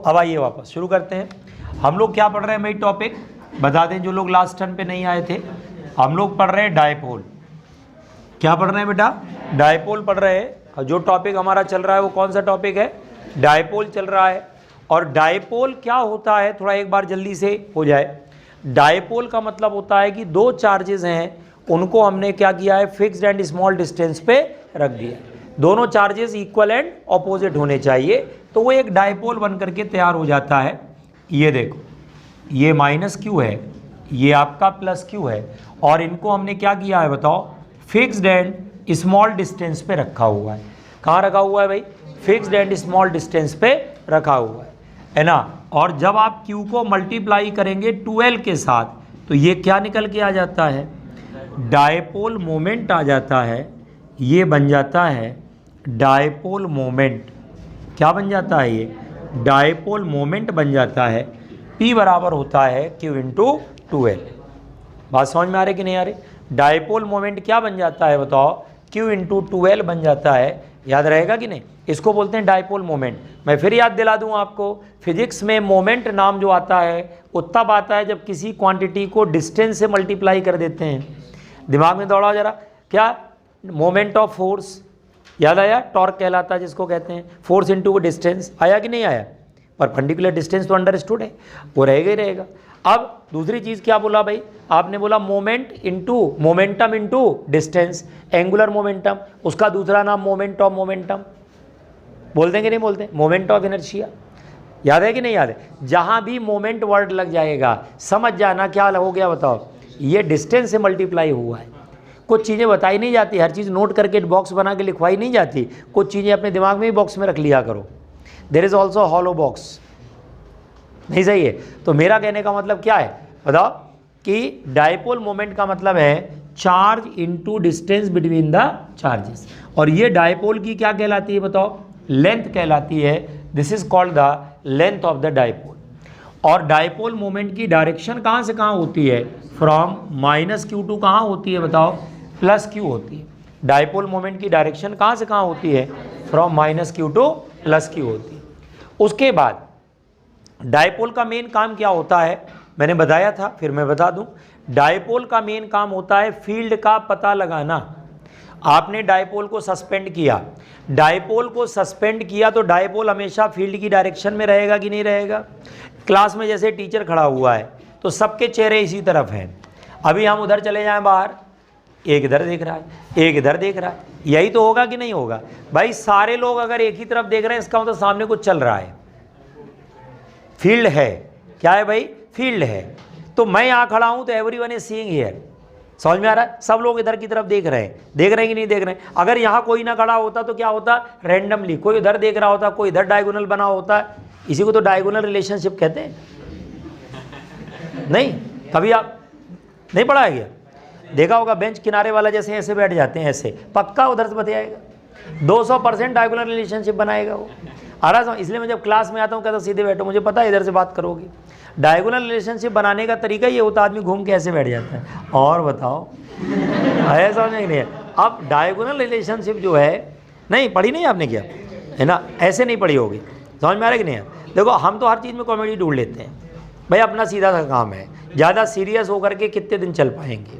अब आइए वापस शुरू करते हैं। हम लोग क्या पढ़ रहे हैं भाई, टॉपिक बता दें जो लोग लास्ट टर्न पे नहीं आए थे। हम लोग पढ़ रहे हैं डायपोल। क्या पढ़ रहे हैं बेटा, डायपोल पढ़ रहे हैं। जो टॉपिक हमारा चल रहा है वो कौन सा टॉपिक है, डायपोल चल रहा है। और डायपोल क्या होता है, थोड़ा एक बार जल्दी से हो जाए। डायपोल का मतलब होता है कि दो चार्जेस हैं, उनको हमने क्या किया है, फिक्स्ड एंड स्मॉल डिस्टेंस पे रख दिया। दोनों चार्जेस इक्वल एंड ऑपोजिट होने चाहिए, तो वो एक डायपोल बन करके तैयार हो जाता है। ये देखो, ये माइनस क्यू है, ये आपका प्लस क्यू है, और इनको हमने क्या किया है बताओ, फिक्स्ड एंड स्मॉल डिस्टेंस पे रखा हुआ है। कहाँ रखा हुआ है भाई, फिक्स्ड एंड स्मॉल डिस्टेंस पे रखा हुआ है ना। और जब आप Q को मल्टीप्लाई करेंगे 12 के साथ, तो ये क्या निकल के आ जाता है, डायपोल मोमेंट आ जाता है। ये बन जाता है डायपोल मोमेंट। क्या बन जाता है, ये डायपोल मोमेंट बन जाता है। P बराबर होता है Q इंटू 12। बात समझ में आ रही कि नहीं आ रही। डायपोल मोमेंट क्या बन जाता है बताओ, Q इंटू 12 बन जाता है। याद रहेगा कि नहीं, इसको बोलते हैं डायपोल मोमेंट। मैं फिर याद दिला दूं आपको, फिजिक्स में मोमेंट नाम जो आता है वो तब आता है जब किसी क्वांटिटी को डिस्टेंस से मल्टीप्लाई कर देते हैं। दिमाग में दौड़ाओ जरा, क्या मोमेंट ऑफ फोर्स याद आया, टॉर्क कहलाता है जिसको कहते हैं, फोर्स इनटू डिस्टेंस। आया कि नहीं आया, परपेंडिकुलर डिस्टेंस तो अंडरस्टूड है, वो रहेगा ही रहेगा। अब दूसरी चीज़ क्या बोला भाई, आपने बोला moment into momentum into distance, angular momentum, उसका दूसरा नाम मोमेंट ऑफ मोमेंटम। बोलते हैं कि नहीं बोलते, मोमेंट ऑफ इनर्शिया। याद है कि नहीं याद है। जहाँ भी मोमेंट वर्ड लग जाएगा समझ जाना क्या हो गया बताओ, ये डिस्टेंस से मल्टीप्लाई हुआ है। कुछ चीज़ें बताई नहीं जाती, हर चीज़ नोट करके बॉक्स बना के लिखवाई नहीं जाती। कुछ चीज़ें अपने दिमाग में ही बॉक्स में रख लिया करो। There is also hollow box, नहीं सही है। तो मेरा कहने का मतलब क्या है बताओ, कि डायपोल मोमेंट का मतलब है charge into distance between the charges. और ये डायपोल की क्या कहलाती है बताओ, लेंथ कहलाती है। This is called the length of the dipole. और डायपोल मोमेंट की डायरेक्शन कहाँ से कहाँ होती है, फ्रॉम माइनस क्यू टू कहाँ होती है बताओ, प्लस क्यू होती है। डायपोल मोमेंट की डायरेक्शन कहाँ से कहाँ होती है, from minus Q two plus Q होती है। उसके बाद डायपोल का मेन काम क्या होता है, मैंने बताया था, फिर मैं बता दूं। डायपोल का मेन काम होता है फील्ड का पता लगाना। आपने डायपोल को सस्पेंड किया, डायपोल को सस्पेंड किया तो डायपोल हमेशा फील्ड की डायरेक्शन में रहेगा कि नहीं रहेगा। क्लास में जैसे टीचर खड़ा हुआ है तो सबके चेहरे इसी तरफ हैं। अभी हम उधर चले जाएं बाहर, एक इधर देख रहा है, एक इधर देख रहा है, यही तो होगा कि नहीं होगा भाई। सारे लोग अगर एक ही तरफ देख रहे हैं इसका मतलब सामने कुछ चल रहा है, फील्ड है। क्या है भाई, फील्ड है। तो मैं यहाँ खड़ा हूँ तो एवरीवन इज सीइंग हियर, समझ में आ रहा है। सब लोग इधर की तरफ देख रहे हैं कि नहीं देख रहे हैं। अगर यहाँ कोई ना खड़ा होता तो क्या होता, रैंडमली कोई उधर देख रहा होता, कोई इधर डायगोनल बना होता। इसी को तो डायगोनल रिलेशनशिप कहते हैं। नहीं, कभी आप नहीं पढ़ा है क्या, देखा होगा बेंच किनारे वाला जैसे ऐसे बैठ जाते हैं, ऐसे पक्का उधर से बताएगा 200% डायगोनल रिलेशनशिप बनाएगा वो। आ रहा है। इसलिए मैं जब क्लास में आता हूँ कहता सीधे बैठो, मुझे पता है इधर से बात करोगे। डायगोनल रिलेशनशिप बनाने का तरीका ये होता है, आदमी घूम के ऐसे बैठ जाता है। और बताओ ऐसा नहीं है। अब डायगोनल रिलेशनशिप जो है, नहीं पढ़ी नहीं आपने क्या है ना, ऐसे नहीं पढ़ी होगी, समझ में आ रहा है कि नहीं। देखो हम तो हर चीज़ में कॉमेडी ढूंढ लेते हैं भाई, अपना सीधा सा काम है। ज़्यादा सीरियस होकर के कितने दिन चल पाएंगे,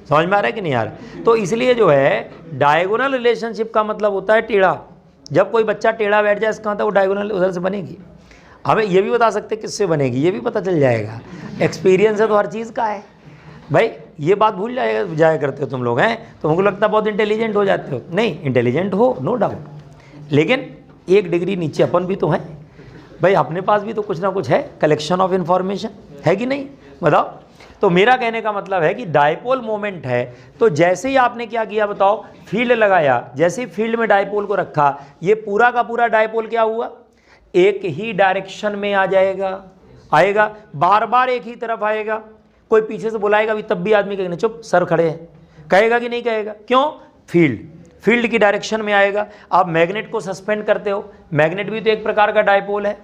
समझ में आ रहा है कि नहीं यार। तो इसलिए जो है डायगोनल रिलेशनशिप का मतलब होता है टेढ़ा। जब कोई बच्चा टेढ़ा बैठ जाए इसका मतलब वो डायगोनल उधर से बनेगी। हमें ये भी बता सकते किससे बनेगी, ये भी पता चल जाएगा। एक्सपीरियंस है तो हर चीज़ का है भाई। ये बात भूल जाया करते हो तुम लोग हैं, तो हमको लगता है बहुत इंटेलिजेंट हो जाते हो। नहीं, इंटेलिजेंट हो नो डाउट, लेकिन एक डिग्री नीचे अपन भी तो हैं भाई। अपने पास भी तो कुछ ना कुछ है, कलेक्शन ऑफ इंफॉर्मेशन है कि नहीं, बताओ। तो मेरा कहने का मतलब है कि डायपोल मोमेंट है, तो जैसे ही आपने क्या किया बताओ, फील्ड लगाया, जैसे ही फील्ड में डायपोल को रखा, ये पूरा का पूरा डायपोल क्या हुआ, एक ही डायरेक्शन में आ जाएगा, आएगा, बार बार एक ही तरफ आएगा। कोई पीछे से बुलाएगा भी तब भी आदमी कहेगा चुप सर खड़े हैं, कहेगा कि नहीं कहेगा, क्यों, फील्ड की डायरेक्शन में आएगा। आप मैग्नेट को सस्पेंड करते हो, मैग्नेट भी तो एक प्रकार का डायपोल है।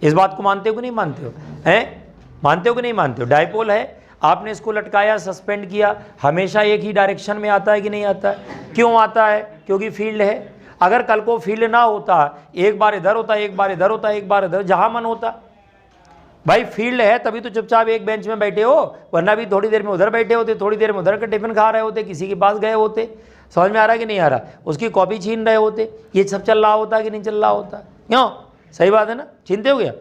इस बात को मानते हो कि नहीं मानते हो, हैं, मानते हो कि नहीं मानते हो, डायपोल है। आपने इसको लटकाया, सस्पेंड किया, हमेशा एक ही डायरेक्शन में आता है कि नहीं आता है, क्यों आता है, क्योंकि फील्ड है। अगर कल को फील्ड ना होता, एक बार इधर होता, एक बार इधर होता, एक बार इधर, जहां मन होता। भाई फील्ड है तभी तो चुपचाप एक बेंच में बैठे हो, वरना भी थोड़ी देर में उधर बैठे होते, थोड़ी देर में उधर का टिफिन खा रहे होते, किसी के पास गए होते। समझ में आ रहा कि नहीं आ रहा? उसकी कॉपी छीन रहे होते। ये सब चल रहा होता कि नहीं चल रहा होता? क्यों? सही बात है ना? छीनते हो गया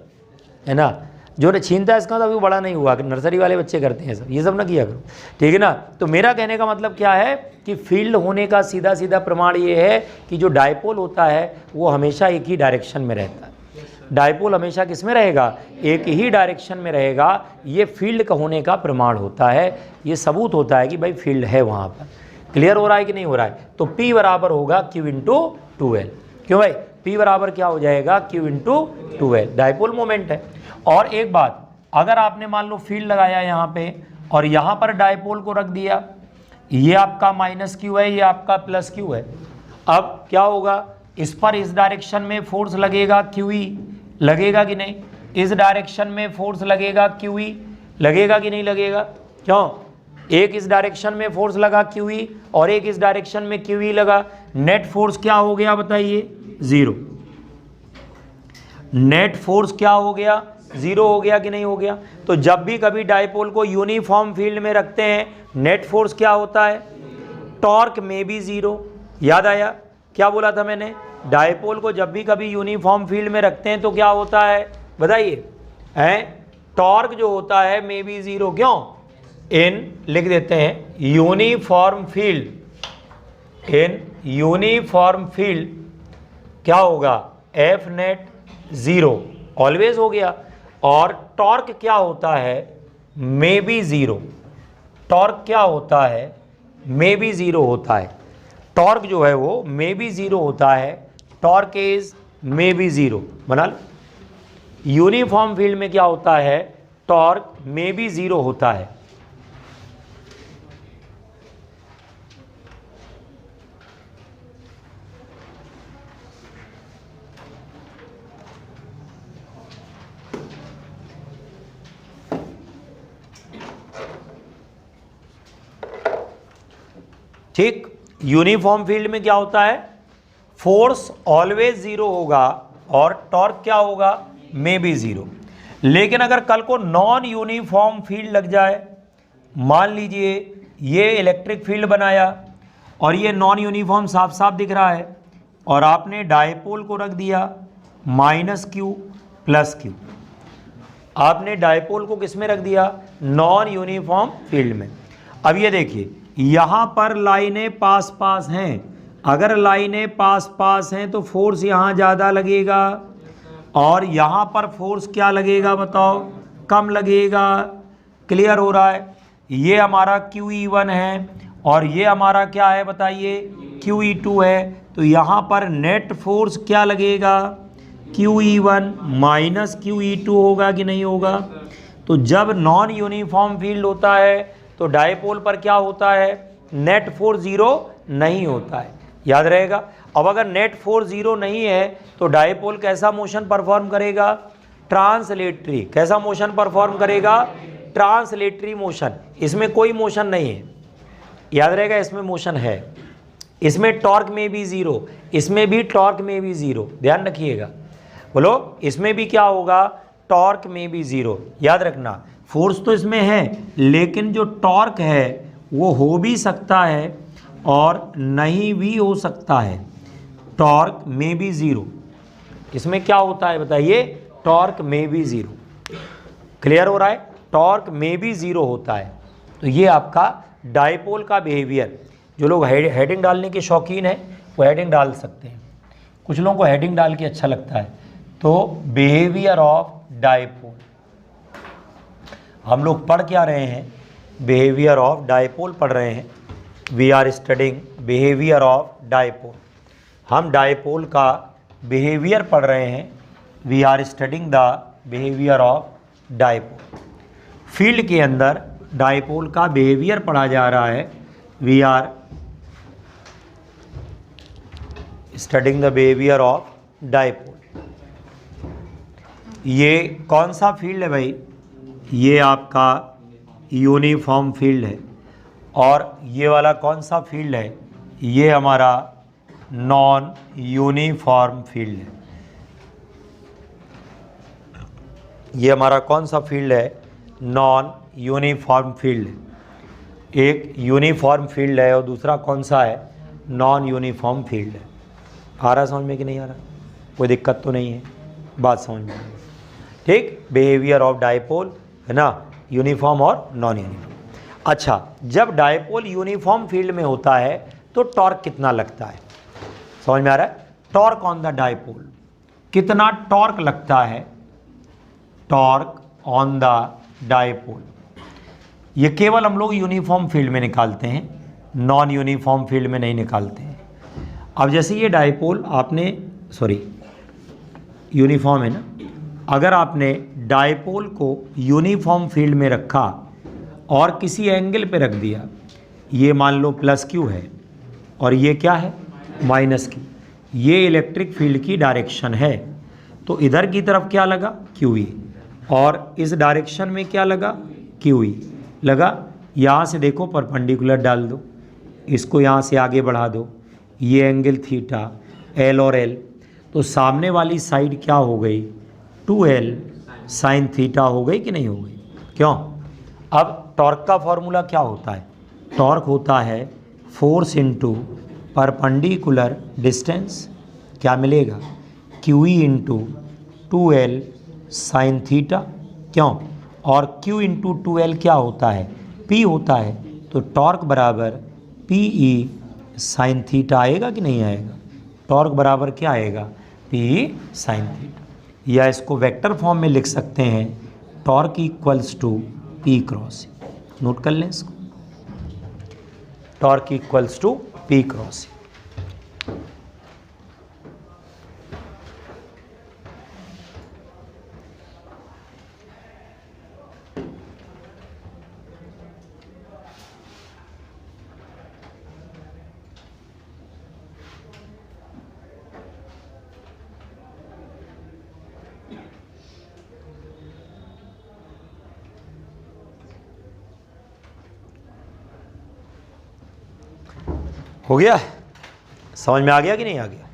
है ना? जो छीनता है इसका तो अभी बड़ा नहीं हुआ, कि नर्सरी वाले बच्चे करते हैं सब, ये सब ना किया करो, ठीक है ना? तो मेरा कहने का मतलब क्या है कि फील्ड होने का सीधा सीधा प्रमाण ये है कि जो डायपोल होता है वो हमेशा एक ही डायरेक्शन में रहता है। डायपोल हमेशा किस में रहेगा? एक ही डायरेक्शन में रहेगा। ये फील्ड का होने का प्रमाण होता है, ये सबूत होता है कि भाई फील्ड है वहाँ पर। क्लियर हो रहा है कि नहीं हो रहा है? तो P बराबर होगा Q इंटू 2L। क्यों भाई? P बराबर क्या हो जाएगा? Q into 2L, dipole moment है। और एक बात, अगर आपने मान लो फील्ड लगाया यहाँ पे और यहाँ पर डायपोल को रख दिया, ये आपका माइनस Q है, ये आपका प्लस Q है। अब क्या होगा? इस पर इस डायरेक्शन में फोर्स लगेगा QE, लगेगा कि नहीं? इस डायरेक्शन में फोर्स लगेगा QE, लगेगा कि नहीं लगेगा? क्यों? एक इस डायरेक्शन में फोर्स लगा QE और एक इस डायरेक्शन में QE लगा, नेट फोर्स क्या हो गया बताइए? 0। नेट फोर्स क्या हो गया? 0 हो गया कि नहीं हो गया? तो जब भी कभी डायपोल को यूनिफॉर्म फील्ड में रखते हैं, नेट फोर्स क्या होता है? टॉर्क में भी 0। याद आया? क्या बोला था मैंने? डायपोल को जब भी कभी यूनिफॉर्म फील्ड में रखते हैं तो क्या होता है बताइए? टॉर्क जो होता है में भी 0। क्यों? इन लिख देते हैं uniform field, in uniform field क्या होगा? एफ नेट 0 ऑलवेज हो गया। और टॉर्क क्या होता है? में भी 0। टॉर्क क्या होता है? में भी 0 होता है। टॉर्क जो है वो में भी 0 होता है। टॉर्क इज में भी 0। बना लो। यूनिफॉर्म फील्ड में क्या होता है? टॉर्क में भी 0 होता है। ठीक, यूनिफॉर्म फील्ड में क्या होता है? फोर्स ऑलवेज 0 होगा और टॉर्क क्या होगा? में भी 0। लेकिन अगर कल को नॉन यूनिफॉर्म फील्ड लग जाए, मान लीजिए ये इलेक्ट्रिक फील्ड बनाया और ये नॉन यूनिफॉर्म साफ साफ दिख रहा है, और आपने डायपोल को रख दिया -Q प्लस Q। आपने डायपोल को किस में रख दिया? नॉन यूनिफॉर्म फील्ड में। अब ये देखिए, यहाँ पर लाइनें पास पास हैं। अगर लाइनें पास पास हैं तो फोर्स यहाँ ज़्यादा लगेगा और यहाँ पर फोर्स क्या लगेगा बताओ? कम लगेगा। क्लियर हो रहा है? ये हमारा QE1 है और ये हमारा क्या है बताइए? QE2 है। तो यहाँ पर नेट फोर्स क्या लगेगा? QE1 माइनस QE2 होगा कि नहीं होगा? तो जब नॉन यूनिफॉर्म फील्ड होता है तो डायपोल पर क्या होता है? नेट फोर्स 0 नहीं होता है। याद रहेगा? अब अगर नेट फोर्स 0 नहीं है तो डायपोल कैसा मोशन परफॉर्म करेगा? ट्रांसलेटरी। कैसा मोशन परफॉर्म करेगा? Translatory motion. इसमें कोई मोशन नहीं है। याद रहेगा? इसमें मोशन है। इसमें टॉर्क में भी 0, इसमें भी टॉर्क में भी 0। ध्यान रखिएगा। बोलो, इसमें भी क्या होगा? टॉर्क में भी 0। याद रखना, फोर्स तो इसमें है लेकिन जो टॉर्क है वो हो भी सकता है और नहीं भी हो सकता है। टॉर्क में भी 0। इसमें क्या होता है बताइए? टॉर्क में भी 0। क्लियर हो रहा है? टॉर्क में भी 0 होता है। तो ये आपका डायपोल का बिहेवियर। जो लोग हेडिंग डालने के शौकीन हैं वो हेडिंग डाल सकते हैं। कुछ लोगों को हेडिंग डाल के अच्छा लगता है। तो बिहेवियर ऑफ डायपोल हम लोग पढ़ क्या रहे हैं? बिहेवियर ऑफ डायपोल पढ़ रहे हैं। We are studying behaviour of dipole. हम डायपोल का बिहेवियर पढ़ रहे हैं। We are studying the behaviour of dipole. Field के अंदर डायपोल का बिहेवियर पढ़ा जा रहा है। We are studying the behaviour of dipole. ये कौन सा फील्ड है भाई? ये आपका यूनिफॉर्म फील्ड है। और ये वाला कौन सा फील्ड है? ये हमारा नॉन यूनिफॉर्म फील्ड है। ये हमारा कौन सा फील्ड है? नॉन यूनिफॉर्म फील्ड है। एक यूनिफॉर्म फील्ड है और दूसरा कौन सा है? नॉन यूनिफॉर्म फील्ड है। आ रहा समझ में कि नहीं आ रहा? कोई दिक्कत तो नहीं है? बात समझ में? ठीक, बिहेवियर ऑफ डायपोल है ना, यूनिफॉर्म और नॉन यूनिफॉर्म। अच्छा, जब डायपोल यूनिफॉर्म फील्ड में होता है तो टॉर्क कितना लगता है? समझ में आ रहा है? टॉर्क ऑन द डायपोल, कितना टॉर्क लगता है? टॉर्क ऑन द डायपोल, ये केवल हम लोग यूनिफॉर्म फील्ड में निकालते हैं, नॉन यूनिफॉर्म फील्ड में नहीं निकालते हैं। अब जैसे ये डायपोल आपने, सॉरी यूनिफॉर्म है ना, अगर आपने डायपोल को यूनिफॉर्म फील्ड में रखा और किसी एंगल पे रख दिया, ये मान लो प्लस क्यू है और ये क्या है? Minus Q. ये इलेक्ट्रिक फील्ड की डायरेक्शन है, तो इधर की तरफ क्या लगा? क्यू ई, और इस डायरेक्शन में क्या लगा? क्यू ई लगा। यहाँ से देखो परपेंडिकुलर डाल दो, इसको यहाँ से आगे बढ़ा दो, ये एंगल थीटा एल और एल, तो सामने वाली साइड क्या हो गई? 2L साइन थीटा हो गई कि नहीं हो गई? क्यों? अब टॉर्क का फॉर्मूला क्या होता है? टॉर्क होता है फोर्स इनटू परपेंडिकुलर डिस्टेंस, क्या मिलेगा? Q E into 2L sine theta. क्यों? और Q इंटू 2L क्या होता है? P होता है, तो टॉर्क बराबर PE साइन थीटा आएगा कि नहीं आएगा? टॉर्क बराबर क्या आएगा? PE sine theta. या इसको वेक्टर फॉर्म में लिख सकते हैं, torque equals to P cross. Note कर लें इसको, torque equals to P cross. हो गया? समझ में आ गया कि नहीं आ गया?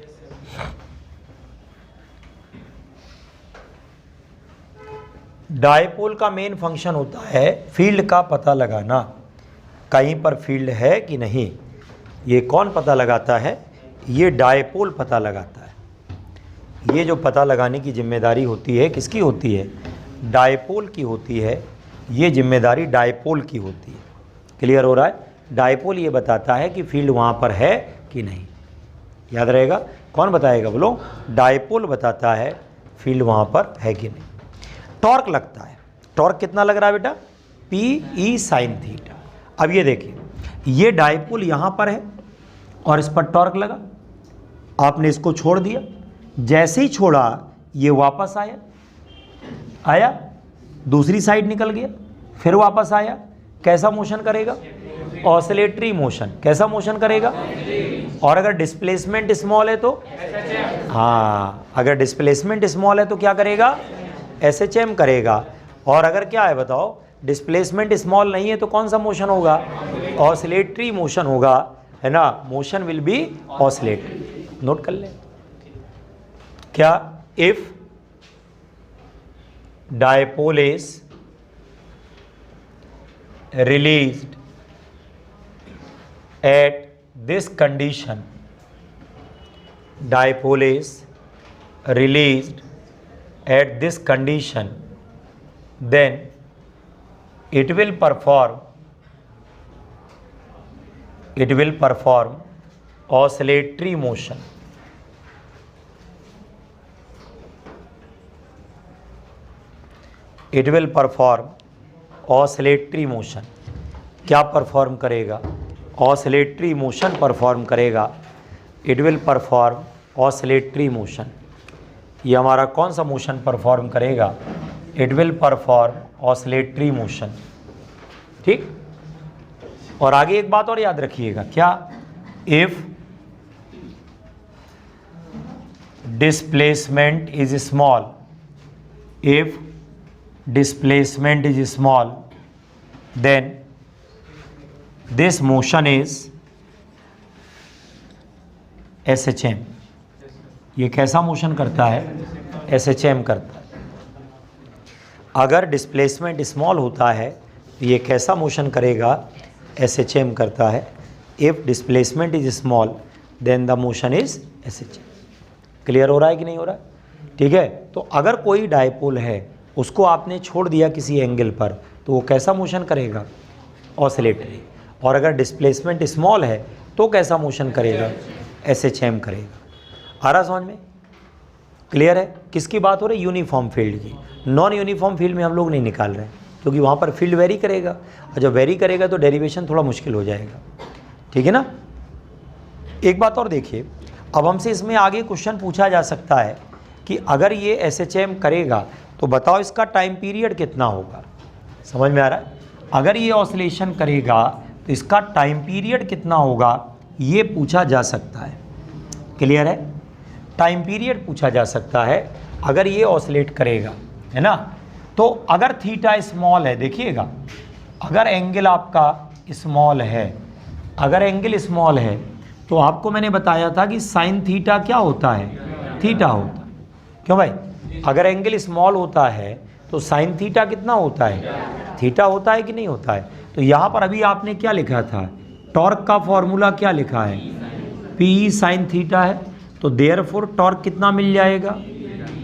डायपोल का मेन फंक्शन होता है फील्ड का पता लगाना, कहीं पर फील्ड है कि नहीं। ये कौन पता लगाता है? ये डायपोल पता लगाता है। ये जो पता लगाने की जिम्मेदारी होती है किसकी होती है? डायपोल की होती है। ये जिम्मेदारी डायपोल की होती है। क्लियर हो रहा है? डायपोल ये बताता है कि फील्ड वहाँ पर है कि नहीं। याद रहेगा? कौन बताएगा बोलो? डायपोल बताता है फील्ड वहाँ पर है कि नहीं। टॉर्क लगता है, टॉर्क कितना लग रहा है बेटा? PE sine theta. अब ये देखिए, ये डायपोल यहाँ पर है और इस पर टॉर्क लगा, आपने इसको छोड़ दिया, जैसे ही छोड़ा ये वापस आया, दूसरी साइड निकल गया, फिर वापस आया। कैसा मोशन करेगा? Oscillatory motion. कैसा मोशन करेगा? और अगर डिस्प्लेसमेंट स्मॉल है तो, हाँ, अगर डिस्प्लेसमेंट स्मॉल है तो क्या करेगा? SHM करेगा। और अगर क्या है बताओ, डिस्प्लेसमेंट स्मॉल नहीं है तो कौन सा मोशन होगा? ऑसिलेटरी मोशन होगा, है ना। Motion will be oscillatory. Note कर ले क्या? If dipole is released at this condition, dipole is released at this condition, then it will perform oscillatory motion. It will perform oscillatory motion. क्या perform करेगा? Oscillatory motion perform करेगा। It will perform oscillatory motion. ये हमारा कौन सा motion perform करेगा? It will perform oscillatory motion. ठीक। और आगे एक बात और याद रखिएगा, क्या? If displacement is small, if displacement is small, then this motion is SHM। ये कैसा मोशन करता है? SHM करता है। अगर डिस्प्लेसमेंट स्मॉल होता है तो ये कैसा मोशन करेगा? SHM करता है। If displacement is small then the motion is SHM। Clear हो रहा है कि नहीं हो रहा है? ठीक है। तो अगर कोई डायपोल है, उसको आपने छोड़ दिया किसी एंगल पर, तो वो कैसा मोशन करेगा? ऑसिलेटरी। और अगर डिस्प्लेसमेंट स्मॉल है तो कैसा मोशन करेगा? SHM करेगा। आ रहा समझ में? क्लियर है? किसकी बात हो रही है? यूनिफॉर्म फील्ड की। नॉन यूनिफॉर्म फील्ड में हम लोग नहीं निकाल रहे हैं, क्योंकि वहाँ पर फील्ड वेरी करेगा, और जब वेरी करेगा तो डेरिवेशन थोड़ा मुश्किल हो जाएगा। ठीक है ना? एक बात और देखिए, अब हमसे इसमें आगे क्वेश्चन पूछा जा सकता है कि अगर ये SHM करेगा तो बताओ इसका टाइम पीरियड कितना होगा। समझ में आ रहा है? अगर ये ऑसिलेशन करेगा तो इसका टाइम पीरियड कितना होगा, ये पूछा जा सकता है। क्लियर है? टाइम पीरियड पूछा जा सकता है अगर ये ऑसिलेट करेगा, है ना। तो अगर थीटा स्मॉल है, देखिएगा, अगर एंगल आपका स्मॉल है, अगर एंगल स्मॉल है तो आपको मैंने बताया था कि साइन थीटा क्या होता है? थीटा होता है। क्यों भाई? अगर एंगल स्मॉल होता है तो साइन थीटा कितना होता है? थीटा होता है कि नहीं होता है? तो यहाँ पर अभी आपने क्या लिखा था? टॉर्क का फॉर्मूला क्या लिखा है? पी साइन थीटा है। तो देयरफॉर टॉर्क कितना मिल जाएगा?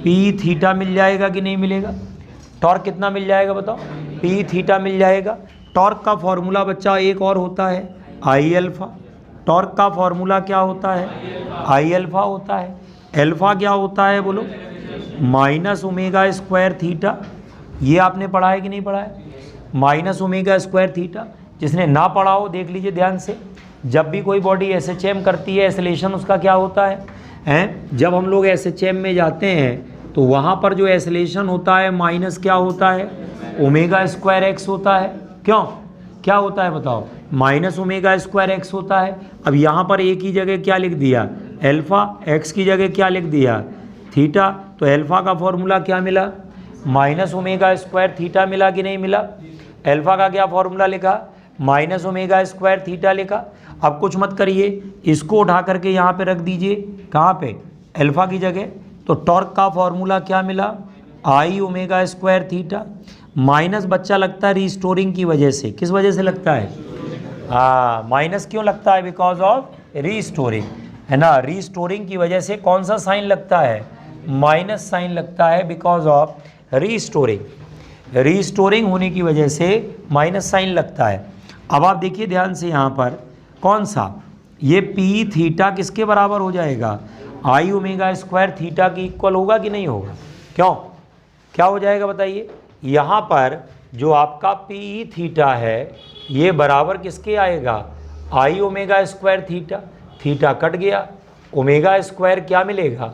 पी थीटा मिल जाएगा कि नहीं मिलेगा? टॉर्क कितना मिल जाएगा बताओ? पी थीटा मिल जाएगा। टॉर्क का फॉर्मूला बच्चा एक और होता है, आई अल्फा। टॉर्क का फॉर्मूला क्या होता है? आई अल्फा होता है। अल्फा क्या होता है बोलो? Minus omega square theta. ये आपने पढ़ा है कि नहीं पढ़ा है? Minus omega square theta. जिसने ना पढ़ा हो देख लीजिए ध्यान से। जब भी कोई बॉडी SHM करती है, एसिलेशन उसका क्या होता है? जब हम लोग SHM में जाते हैं तो वहाँ पर जो एसिलेशन होता है माइनस क्या होता है? ओमेगा स्क्वायर एक्स होता है। क्यों? क्या होता है बताओ? माइनस ओमेगा स्क्वायर एक्स होता है। अब यहाँ पर एक ही जगह क्या लिख दिया? अल्फा। एक्स की जगह क्या लिख दिया? थीटा। तो अल्फा का फॉर्मूला क्या मिला? माइनस ओमेगा स्क्वायर थीटा मिला कि नहीं मिला? अल्फा का क्या फॉर्मूला लिखा? माइनस ओमेगा स्क्वायर थीटा लिखा। अब कुछ मत करिए, इसको उठा करके यहाँ पे रख दीजिए। कहाँ पे? अल्फा की जगह। तो टॉर्क का फॉर्मूला क्या मिला? आई ओमेगा स्क्वायर थीटा। माइनस बच्चा लगता है रीस्टोरिंग की वजह से। किस वजह से लगता है? हाँ, माइनस क्यों लगता है? बिकॉज ऑफ रीस्टोरिंग, है ना। रीस्टोरिंग की वजह से कौन सा साइन लगता है? माइनस साइन लगता है, बिकॉज ऑफ रीस्टोरिंग। रीस्टोरिंग होने की वजह से माइनस साइन लगता है। अब आप देखिए ध्यान से, यहाँ पर कौन सा? ये पी थीटा किसके बराबर हो जाएगा? आई ओमेगा स्क्वायर थीटा की इक्वल होगा कि नहीं होगा? क्यों? क्या हो जाएगा बताइए? यहाँ पर जो आपका पी थीटा है ये बराबर किसके आएगा? I omega square theta. Theta cut गया, ओमेगा स्क्वायर क्या मिलेगा?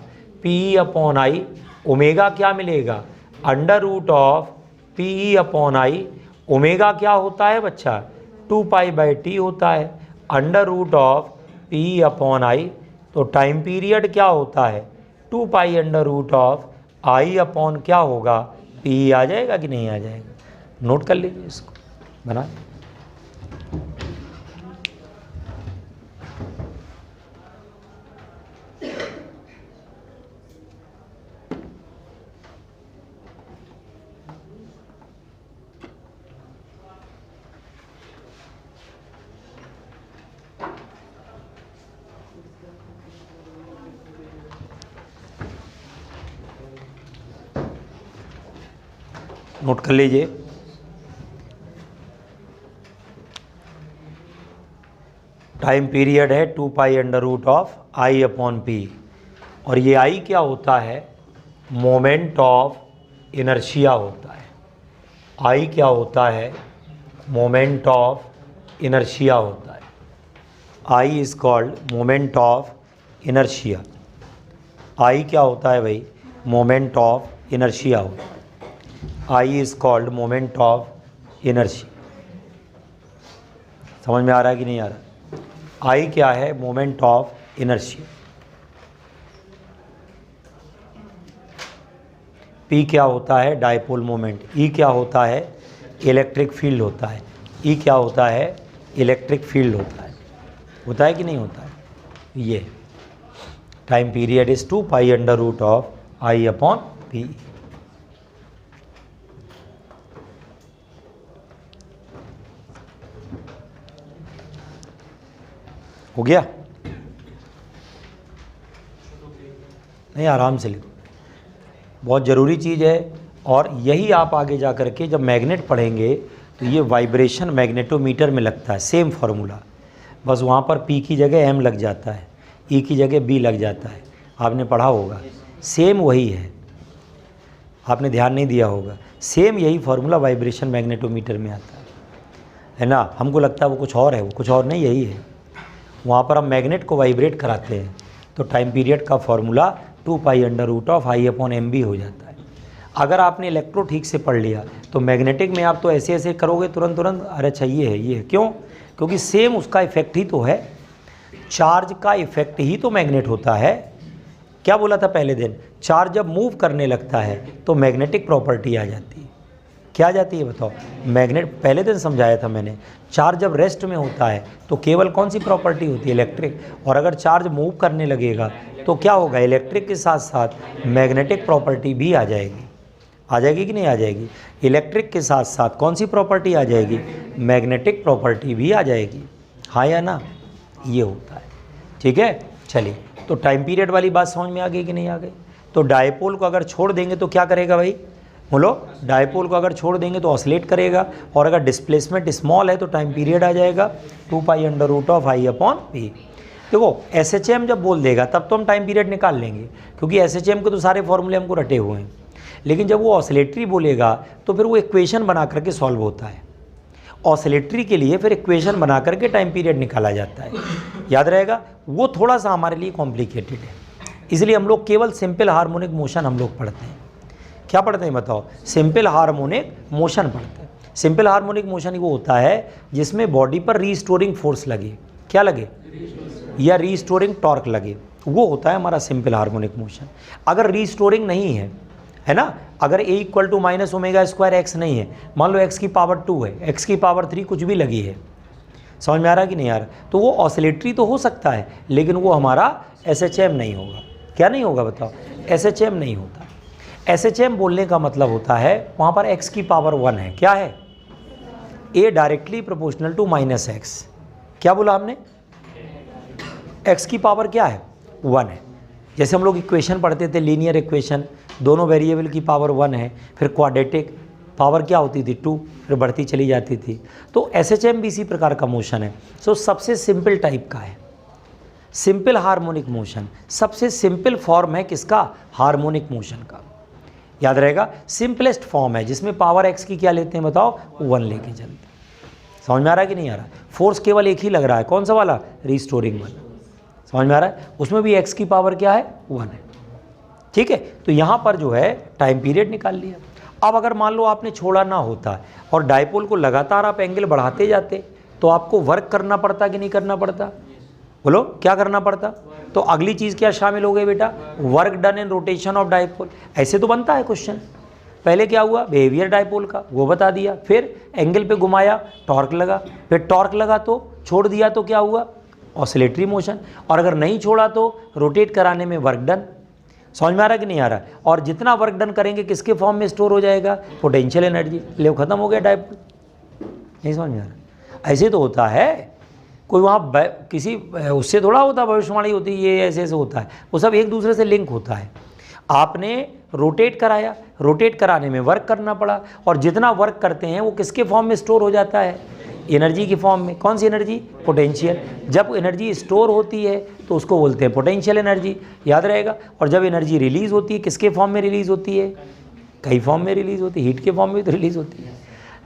P upon I. ओमेगा क्या मिलेगा? Under root of P upon I. Omega क्या होता है बच्चा? 2π/t होता है। Under root of P upon I. तो टाइम पीरियड क्या होता है? 2π under root of I upon क्या होगा? पी आ जाएगा कि नहीं आ जाएगा? नोट कर लीजिए इसको, बना। नोट कर लीजिए। टाइम पीरियड है 2π under root of I upon P. और ये आई क्या होता है? मोमेंट ऑफ इनर्शिया होता है। आई क्या होता है? मोमेंट ऑफ इनर्शिया होता है। I is called moment of inertia. I क्या होता है भाई? मोमेंट ऑफ इनर्शिया होता है। I is called moment of inertia. समझ में आ रहा है कि नहीं आ रहा? आई क्या है? Moment of inertia. पी क्या होता है? Dipole moment. ई क्या होता है? इलेक्ट्रिक फील्ड होता है। ई क्या होता है? इलेक्ट्रिक फील्ड होता है। होता है कि नहीं होता है? ये time period is 2 pi under root of I upon P. हो गया? नहीं, आराम से लिखो, बहुत ज़रूरी चीज़ है। और यही आप आगे जा कर के जब मैग्नेट पढ़ेंगे तो ये वाइब्रेशन मैग्नेटोमीटर में लगता है, सेम फार्मूला, बस वहाँ पर P की जगह M लग जाता है, E की जगह B लग जाता है। आपने पढ़ा होगा, सेम वही है, आपने ध्यान नहीं दिया होगा। सेम यही फार्मूला वाइब्रेशन मैग्नेटोमीटर में आता है ना। हमको लगता है वो कुछ और है, वो कुछ और नहीं, यही है। वहाँ पर हम मैग्नेट को वाइब्रेट कराते हैं तो टाइम पीरियड का formula 2 pi under root of I upon M B हो जाता है। अगर आपने इलेक्ट्रो ठीक से पढ़ लिया तो मैग्नेटिक में आप तो ऐसे ऐसे करोगे तुरंत, अरे अच्छा ये है, क्यों? क्योंकि सेम उसका इफेक्ट ही तो है, चार्ज का इफेक्ट ही तो मैग्नेट होता है। क्या बोला था पहले दिन? चार्ज जब मूव करने लगता है तो मैग्नेटिक प्रॉपर्टी आ जाती है। क्या आ जाती है बताओ? मैग्नेट, पहले दिन समझाया था मैंने। चार्ज जब रेस्ट में होता है तो केवल कौन सी प्रॉपर्टी होती है? इलेक्ट्रिक। और अगर चार्ज मूव करने लगेगा तो क्या होगा? इलेक्ट्रिक के साथ साथ मैग्नेटिक प्रॉपर्टी भी आ जाएगी। आ जाएगी कि नहीं आ जाएगी? इलेक्ट्रिक के साथ साथ कौन सी प्रॉपर्टी आ जाएगी? मैग्नेटिक प्रॉपर्टी भी आ जाएगी। हाँ या ना? ये होता है। ठीक है, चलिए, तो टाइम पीरियड वाली बात समझ में आ गई कि नहीं आ गई? तो डायपोल को अगर छोड़ देंगे तो क्या करेगा भाई? बोलो, डायपोल को अगर छोड़ देंगे तो ऑसिलेट करेगा, और अगर डिस्प्लेसमेंट स्मॉल है तो टाइम पीरियड आ जाएगा 2 pi under root of I upon P. देखो, SHM जब बोल देगा तब तो हम टाइम पीरियड निकाल लेंगे, क्योंकि SHM के तो सारे फॉर्मूले हमको रटे हुए हैं। लेकिन जब वो ऑसिलेटरी बोलेगा तो फिर वो इक्वेशन बना करके सॉल्व होता है। ऑसिलेटरी के लिए फिर इक्वेशन बना करके टाइम पीरियड निकाला जाता है, याद रहेगा। वो थोड़ा सा हमारे लिए कॉम्प्लिकेटेड है, इसलिए हम लोग केवल सिंपल हार्मोनिक मोशन हम लोग पढ़ते हैं। क्या पढ़ते हैं बताओ? सिंपल हार्मोनिक मोशन पढ़ते हैं। सिंपल हार्मोनिक मोशन वो होता है जिसमें बॉडी पर रीस्टोरिंग फोर्स लगे। क्या लगे? या रीस्टोरिंग टॉर्क लगे, वो होता है हमारा सिंपल हार्मोनिक मोशन। अगर रीस्टोरिंग नहीं है ना, अगर A equal to minus omega square x नहीं है, मान लो x की पावर 2 है, x की पावर 3 कुछ भी लगी है, समझ में आ रहा कि नहीं आ रहा? तो वो ऑसिलेटरी तो हो सकता है, लेकिन वो हमारा SHM नहीं होगा। क्या नहीं होगा बताओ? SHM नहीं होता। SHM बोलने का मतलब होता है वहाँ पर x की पावर 1 है। क्या है? A directly proportional to minus x. क्या बोला हमने? x की पावर क्या है? 1 है। जैसे हम लोग इक्वेशन पढ़ते थे, लीनियर इक्वेशन, दोनों वेरिएबल की पावर 1 है, फिर क्वाड्रेटिक पावर क्या होती थी? 2, फिर बढ़ती चली जाती थी। तो SHM भी इसी प्रकार का मोशन है। सो सबसे सिंपल टाइप का है सिंपल हार्मोनिक मोशन। सबसे सिंपल फॉर्म है किसका? हार्मोनिक मोशन का। याद रहेगा, सिंपलेस्ट फॉर्म है जिसमें पावर x की क्या लेते हैं बताओ? 1 लेके चलते हैं। समझ में आ रहा है कि नहीं आ रहा? फोर्स केवल एक ही लग रहा है, कौन सा वाला? रीस्टोरिंग वाला। समझ में आ रहा है? उसमें भी x की पावर क्या है? 1 है। ठीक है, तो यहाँ पर जो है टाइम पीरियड निकाल लिया। अब अगर मान लो आपने छोड़ा ना होता और डायपोल को लगातार आप एंगल बढ़ाते जाते तो आपको वर्क करना पड़ता कि नहीं करना पड़ता? बोलो, क्या करना पड़ता? तो अगली चीज़ क्या शामिल हो गई बेटा? Work done in rotation of dipole. ऐसे तो बनता है क्वेश्चन। पहले क्या हुआ? बिहेवियर डायपोल का वो बता दिया, फिर एंगल पे घुमाया, टॉर्क लगा, फिर टॉर्क लगा तो छोड़ दिया तो क्या हुआ? Oscillatory motion. और अगर नहीं छोड़ा तो रोटेट कराने में वर्क डन। समझ में आ रहा है कि नहीं आ रहा? और जितना वर्क डन करेंगे किसके फॉर्म में स्टोर हो जाएगा? Potential energy. ले खत्म हो गया डायपोल। नहीं समझ में आ रहा? ऐसे तो होता है, कोई वहाँ किसी उससे थोड़ा होता, भविष्यवाणी होती है, ये ऐसे ऐसे होता है, वो सब एक दूसरे से लिंक होता है। आपने रोटेट कराया, रोटेट कराने में वर्क करना पड़ा, और जितना वर्क करते हैं वो किसके फॉर्म में स्टोर हो जाता है? एनर्जी की फॉर्म में। कौन सी एनर्जी? पोटेंशियल। जब एनर्जी स्टोर होती है तो उसको बोलते हैं पोटेंशियल एनर्जी, याद रहेगा। और जब एनर्जी रिलीज़ होती है, किसके फॉर्म में रिलीज़ होती है? कई फॉर्म में रिलीज़ होती है, हीट के फॉर्म में तो रिलीज़ होती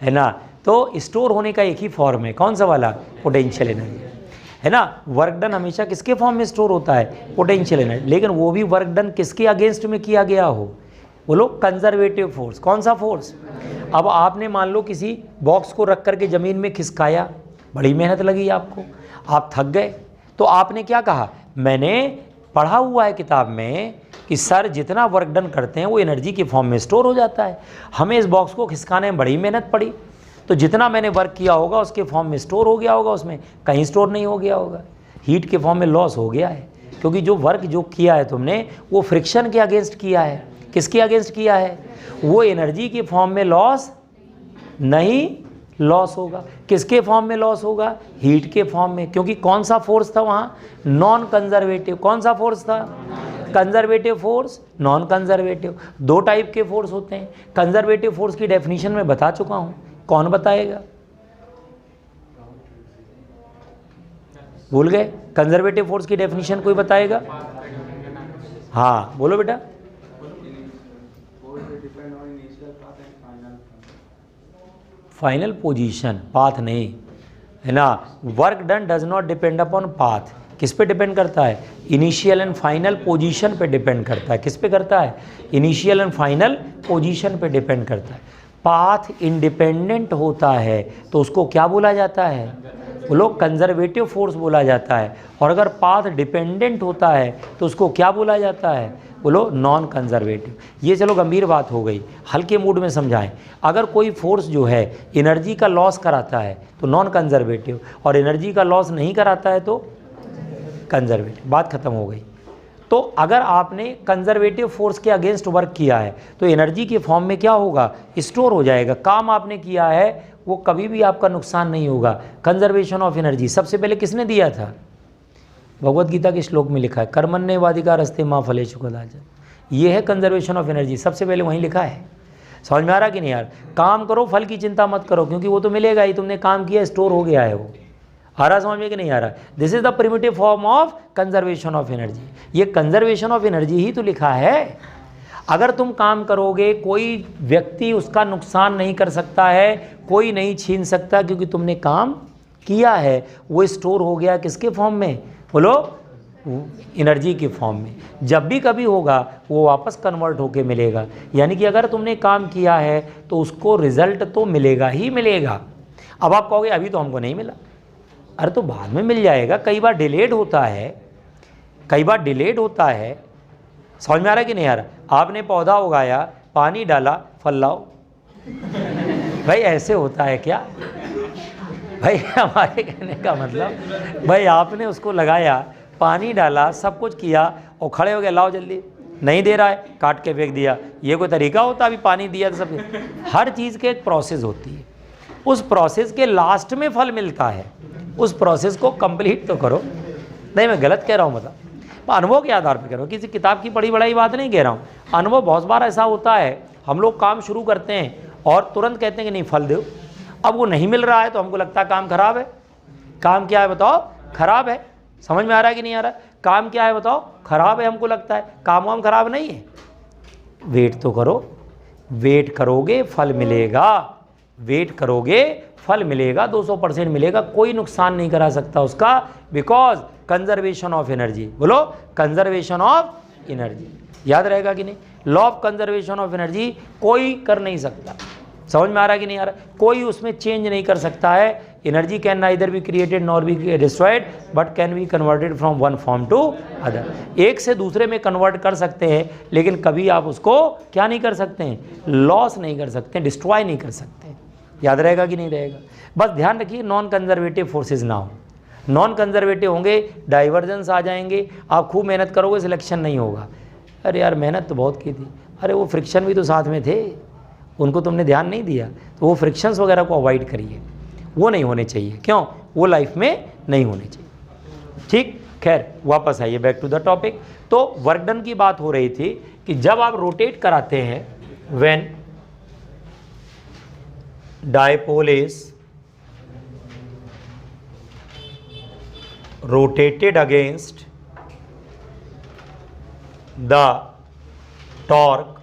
है ना। तो स्टोर होने का एक ही फॉर्म है, कौन सा वाला? पोटेंशियल एनर्जी, है ना। वर्क डन हमेशा किसके फॉर्म में स्टोर होता है? Potential energy. लेकिन वो भी वर्क डन किसके अगेंस्ट में किया गया हो? बोलो, कंजर्वेटिव फोर्स। कौन सा फोर्स? अब आपने मान लो किसी बॉक्स को रख करके ज़मीन में खिसकाया, बड़ी मेहनत लगी आपको, आप थक गए, तो आपने क्या कहा? मैंने पढ़ा हुआ है किताब में कि सर जितना वर्क डन करते हैं वो एनर्जी के फॉर्म में स्टोर हो जाता है। हमें इस बॉक्स को खिसकाने में बड़ी मेहनत पड़ी, तो जितना मैंने वर्क किया होगा उसके फॉर्म में स्टोर हो गया होगा, उसमें कहीं स्टोर नहीं हो गया होगा, हीट के फॉर्म में लॉस हो गया है। क्योंकि जो वर्क जो किया है तुमने वो फ्रिक्शन के अगेंस्ट किया है। किसके अगेंस्ट किया है? वो एनर्जी के फॉर्म में लॉस नहीं लॉस होगा। किसके फॉर्म में लॉस होगा? हीट के फॉर्म में। क्योंकि कौन सा फोर्स था वहाँ? Non conservative. कौन सा फोर्स था? Conservative force, non conservative. दो टाइप के फोर्स होते हैं। कंजर्वेटिव फोर्स की डेफिनेशन मैं बता चुका हूँ, कौन बताएगा? भूल गए? कंजर्वेटिव फोर्स की डेफिनेशन कोई बताएगा? हाँ बोलो बेटा। फाइनल पोजीशन, पाथ नहीं है ना। Work done does not depend upon path. किस पे डिपेंड करता है? इनिशियल एंड फाइनल पोजीशन पे डिपेंड करता है। किस पे करता है? इनिशियल एंड फाइनल पोजीशन पे डिपेंड करता है। पाथ इंडिपेंडेंट होता है तो उसको क्या बोला जाता है? वो लोग कंजर्वेटिव फोर्स बोला जाता है। और अगर पाथ डिपेंडेंट होता है तो उसको क्या बोला जाता है? बोलो नॉन कंजर्वेटिव। ये चलो गंभीर बात हो गई, हल्के मूड में समझाएं। अगर कोई फोर्स जो है एनर्जी का लॉस कराता है तो नॉन कंजर्वेटिव, और एनर्जी का लॉस नहीं कराता है तो कंजर्वेटिव। बात खत्म हो गई। तो अगर आपने कंजर्वेटिव फोर्स के अगेंस्ट वर्क किया है तो एनर्जी के फॉर्म में क्या होगा? स्टोर हो जाएगा। काम आपने किया है वो कभी भी आपका नुकसान नहीं होगा। कंजर्वेशन ऑफ एनर्जी सबसे पहले किसने दिया था? भगवत गीता के श्लोक में लिखा है, कर्मण्येवाधिकारस्ते मा फलेषु कदाचन। ये है कंजर्वेशन ऑफ एनर्जी, सबसे पहले वहीं लिखा है। समझ में आ रहा कि नहीं यार? काम करो, फल की चिंता मत करो, क्योंकि वो तो मिलेगा ही। तुमने काम किया, स्टोर हो गया है वो। आ रहा समझ में कि नहीं आ रहा? This is the primitive form of conservation of energy. ये कंजर्वेशन ऑफ एनर्जी ही तो लिखा है। अगर तुम काम करोगे कोई व्यक्ति उसका नुकसान नहीं कर सकता है, कोई नहीं छीन सकता, क्योंकि तुमने काम किया है। वो स्टोर हो गया किसके फॉर्म में? बोलो एनर्जी के फॉर्म में। जब भी कभी होगा वो वापस कन्वर्ट होके मिलेगा। यानी कि अगर तुमने काम किया है तो उसको रिजल्ट तो मिलेगा ही मिलेगा। अब आप कहोगे अभी तो हमको नहीं मिला। अरे तो बाद में मिल जाएगा। कई बार डिलेड होता है, कई बार डिलेड होता है। समझ में आ रहा है कि नहीं आ रहा? आपने पौधा उगाया, पानी डाला, फल लाओ। भाई ऐसे होता है क्या? भाई हमारे कहने का मतलब, भाई आपने उसको लगाया, पानी डाला, सब कुछ किया और खड़े हो गए, लाओ जल्दी। नहीं दे रहा है, काट के फेंक दिया। ये कोई तरीका होता? अभी पानी दिया तो सब। हर चीज़ की एक प्रोसेस होती है, उस प्रोसेस के लास्ट में फल मिलता है। उस प्रोसेस को कंप्लीट तो करो। नहीं मैं गलत कह रहा हूँ, मतलब अनुभव के आधार पर कह रहा हूँ, किसी किताब की पढ़ी बढ़ाई बात नहीं कह रहा हूँ। अनुभव बहुत बार ऐसा होता है, हम लोग काम शुरू करते हैं और तुरंत कहते हैं कि नहीं फल दो। अब वो नहीं मिल रहा है तो हमको लगता है काम खराब है। काम क्या है बताओ? खराब है। समझ में आ रहा है कि नहीं आ रहा? काम क्या है बताओ? खराब है। हमको लगता है काम वाम खराब नहीं है। वेट तो करो, वेट करोगे फल मिलेगा। वेट करोगे फल मिलेगा, 200% मिलेगा। कोई नुकसान नहीं करा सकता उसका, बिकॉज कंजर्वेशन ऑफ एनर्जी। बोलो कंजर्वेशन ऑफ एनर्जी। याद रहेगा कि नहीं? Law of conservation of energy कोई कर नहीं सकता। समझ में आ रहा है कि नहीं आ रहा? कोई उसमें चेंज नहीं कर सकता है। Energy can neither be created nor be destroyed but can be converted from one form to other. एक से दूसरे में कन्वर्ट कर सकते हैं, लेकिन कभी आप उसको क्या नहीं कर सकते हैं? लॉस नहीं कर सकते, डिस्ट्रॉय नहीं कर सकते। याद रहेगा कि नहीं रहेगा? बस ध्यान रखिए नॉन कंजर्वेटिव फोर्सेज ना हो। नॉन कंजर्वेटिव होंगे, डाइवर्जेंस आ जाएंगे। आप खूब मेहनत करोगे, सिलेक्शन नहीं होगा। अरे यार मेहनत तो बहुत की थी, अरे वो फ्रिक्शन भी तो साथ में थे, उनको तुमने ध्यान नहीं दिया। तो वो फ्रिक्शंस वगैरह को अवॉइड करिए, वो नहीं होने चाहिए। क्यों? वो लाइफ में नहीं होने चाहिए। ठीक, खैर वापस आइए बैक टू द टॉपिक। तो वर्क डन की बात हो रही थी कि जब आप रोटेट कराते हैं, when dipole is rotated against the torque,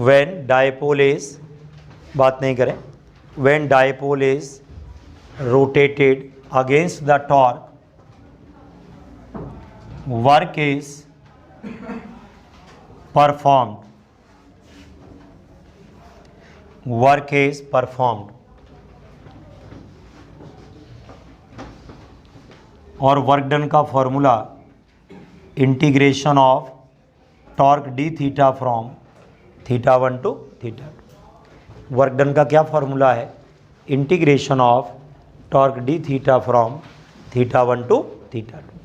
when dipole is, बात नहीं करें, when dipole is rotated against the torque, work is performed. Work is performed. और वर्क डन का formula integration of torque D theta from theta 1 to theta 2। Work done का क्या formula है? Integration of torque D theta from theta 1 to theta 2।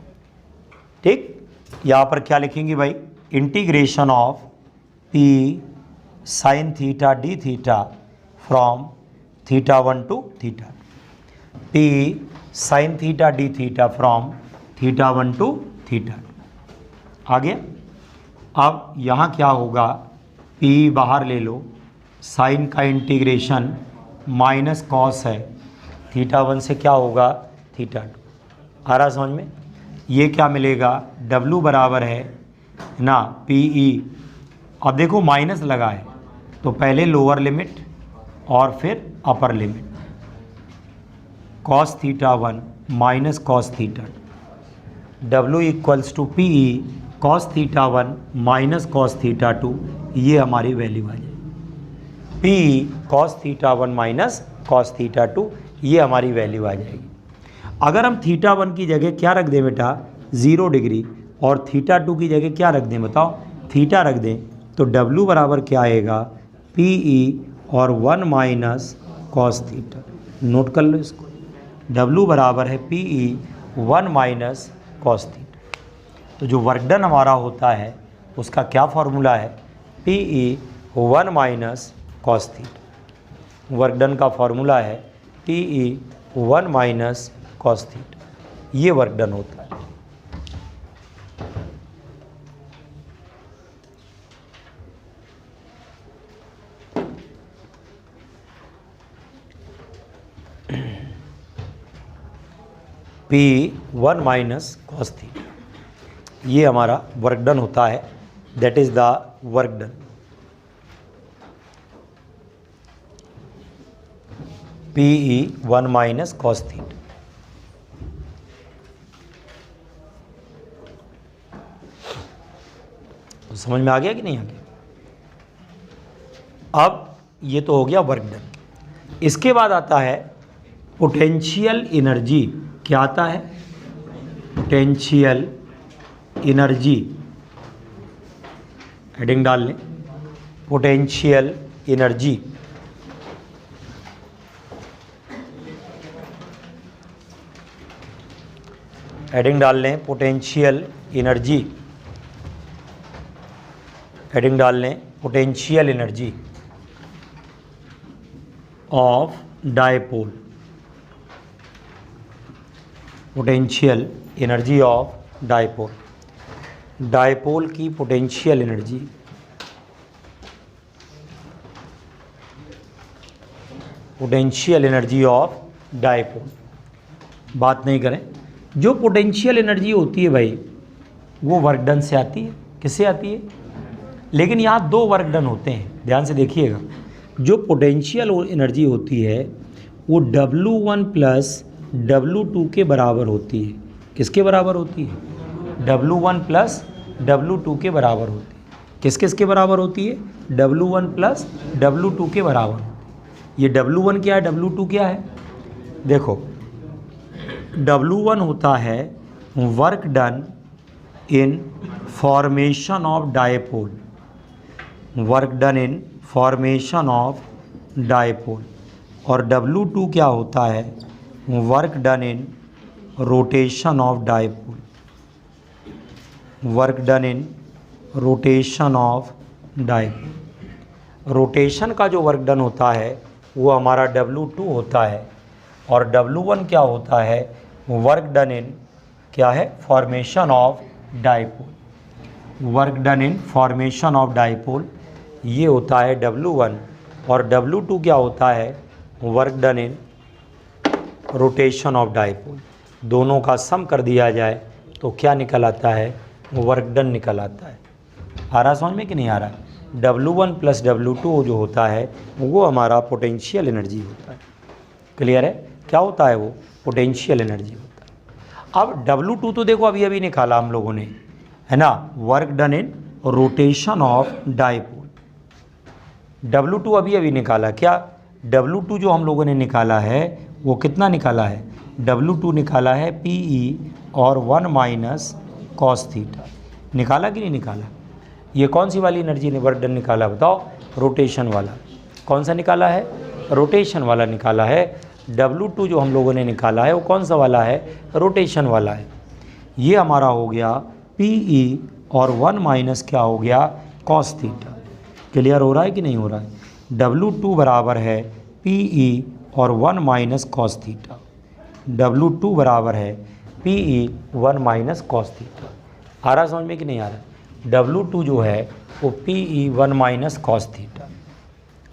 ठीक। यहाँ पर क्या लिखेंगे भाई, integration of P sine theta D theta from theta 1 to theta, P sine theta D theta from theta 1 to theta. आ गया। अब यहाँ क्या होगा, P बाहर ले लो, साइन का इंटीग्रेशन माइनस कॉस है, थीटा 1 से क्या होगा थीटा 2। आ रहा समझ में। ये क्या मिलेगा, W बराबर है ना PE। अब देखो माइनस लगा है तो पहले लोअर लिमिट और फिर upper limit, cos theta 1 minus cos theta 2, W equals to PE cos theta 1 minus cos theta 2, ये हमारी वैल्यू आ जाएगी। PE cos theta 1 minus cos theta 2, ये हमारी वैल्यू आ जाएगी। अगर हम थीटा 1 की जगह क्या रख दें बेटा 0 डिग्री और थीटा 2 की जगह क्या रख दें बताओ, थीटा रख दें, तो W बराबर क्या आएगा PE और 1 माइनस कॉस थीटा। नोट कर लो इसको, W बराबर है PE 1 माइनस कॉस थीटा। तो जो वर्क डन हमारा होता है उसका क्या फॉर्मूला है, PE 1 minus cos theta. Work done का फॉर्मूला है PE 1 माइनस कॉस थीटा, ये वर्क डन होता है। PE 1 माइनस कॉस थीटा, ये हमारा वर्क डन होता है, that is the work done. PE 1 minus cos theta. तो समझ में आ गया कि नहीं आ गया। अब ये तो हो गया वर्क डन। इसके बाद आता है पोटेंशियल एनर्जी। क्या आता है, पोटेंशियल एनर्जी, हेडिंग डाल लें, पोटेंशियल एनर्जी। हेडिंग डाल लें पोटेंशियल एनर्जी, हेडिंग डाल लें potential energy of dipole, potential energy of dipole. Dipole की potential energy, potential energy of dipole. बात नहीं करें, जो पोटेंशियल एनर्जी होती है भाई वो वर्क डन से आती है। किससे आती है, लेकिन यहाँ दो वर्क डन होते हैं, ध्यान से देखिएगा। जो पोटेंशियल एनर्जी होती है वो W1 प्लस W2 के बराबर होती है। किसके बराबर होती है, W1 प्लस W2 के बराबर होती है। किस किस के बराबर होती है, W1 प्लस W2 के बराबर होती है। ये W1 क्या है, W2 क्या है, देखो W1 होता है work done in formation of dipole, work done in formation of dipole. और W2 क्या होता है, work done in rotation of dipole, work done in rotation of dipole. Rotation का जो वर्क डन होता है वो हमारा W2 होता है, और W1 क्या होता है, वर्क डन इन क्या है, formation of dipole. Work done in formation of dipole ये होता है W1, और W2 क्या होता है, work done in rotation of dipole. दोनों का सम कर दिया जाए तो क्या निकल आता है, वर्क डन निकल आता है। आ रहा समझ में कि नहीं आ रहा। W1 प्लस W2 जो होता है वो हमारा पोटेंशियल एनर्जी होता है। क्लियर है, क्या होता है वो, पोटेंशियल एनर्जी होता है। अब W2 तो देखो अभी अभी निकाला हम लोगों ने, है ना, work done in rotation of dipole. W2 अभी अभी निकाला, क्या W2 जो हम लोगों ने निकाला है वो कितना निकाला है, W2 निकाला है PE और 1 माइनस कॉस थीटा। निकाला कि नहीं निकाला। ये कौन सी वाली एनर्जी ने वर्क डन निकाला बताओ, रोटेशन वाला। कौन सा निकाला है, रोटेशन वाला निकाला है। W2 जो हम लोगों ने निकाला है वो कौन सा वाला है, रोटेशन वाला है। ये हमारा हो गया पी ई और 1 माइनस क्या हो गया कॉस थीटा। क्लियर हो रहा है कि नहीं हो रहा है? W2 बराबर है पी ई और 1 माइनस कॉस थीटा। W2 बराबर है P E 1 minus cos theta. आ रहा समझ में कि नहीं आ रहा? W2 जो है वो P E 1 minus cos theta.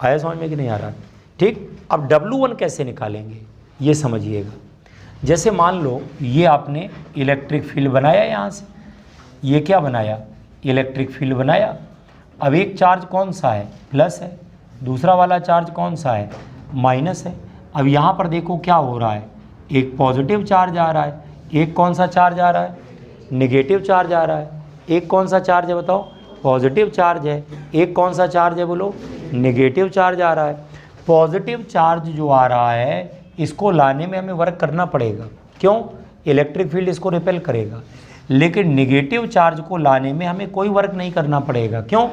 आया समझ में कि नहीं आ रहा? ठीक, अब W1 कैसे निकालेंगे ये समझिएगा। जैसे मान लो ये आपने इलेक्ट्रिक फील्ड बनाया, यहाँ से ये क्या बनाया, इलेक्ट्रिक फील्ड बनाया। अब एक चार्ज कौन सा है, प्लस है, दूसरा वाला चार्ज कौन सा है, माइनस है। अब यहाँ पर देखो क्या हो रहा है, एक पॉजिटिव चार्ज आ रहा है, एक कौन सा चार्ज आ रहा है, नेगेटिव चार्ज आ रहा है। एक कौन सा चार्ज है बताओ, पॉजिटिव चार्ज है। एक कौन सा चार्ज है बोलो, नेगेटिव चार्ज आ रहा है। पॉजिटिव चार्ज जो आ रहा है इसको लाने में हमें वर्क करना पड़ेगा, क्यों, इलेक्ट्रिक फील्ड इसको रिपेल करेगा। लेकिन नेगेटिव चार्ज को लाने में हमें कोई वर्क नहीं करना पड़ेगा, क्यों,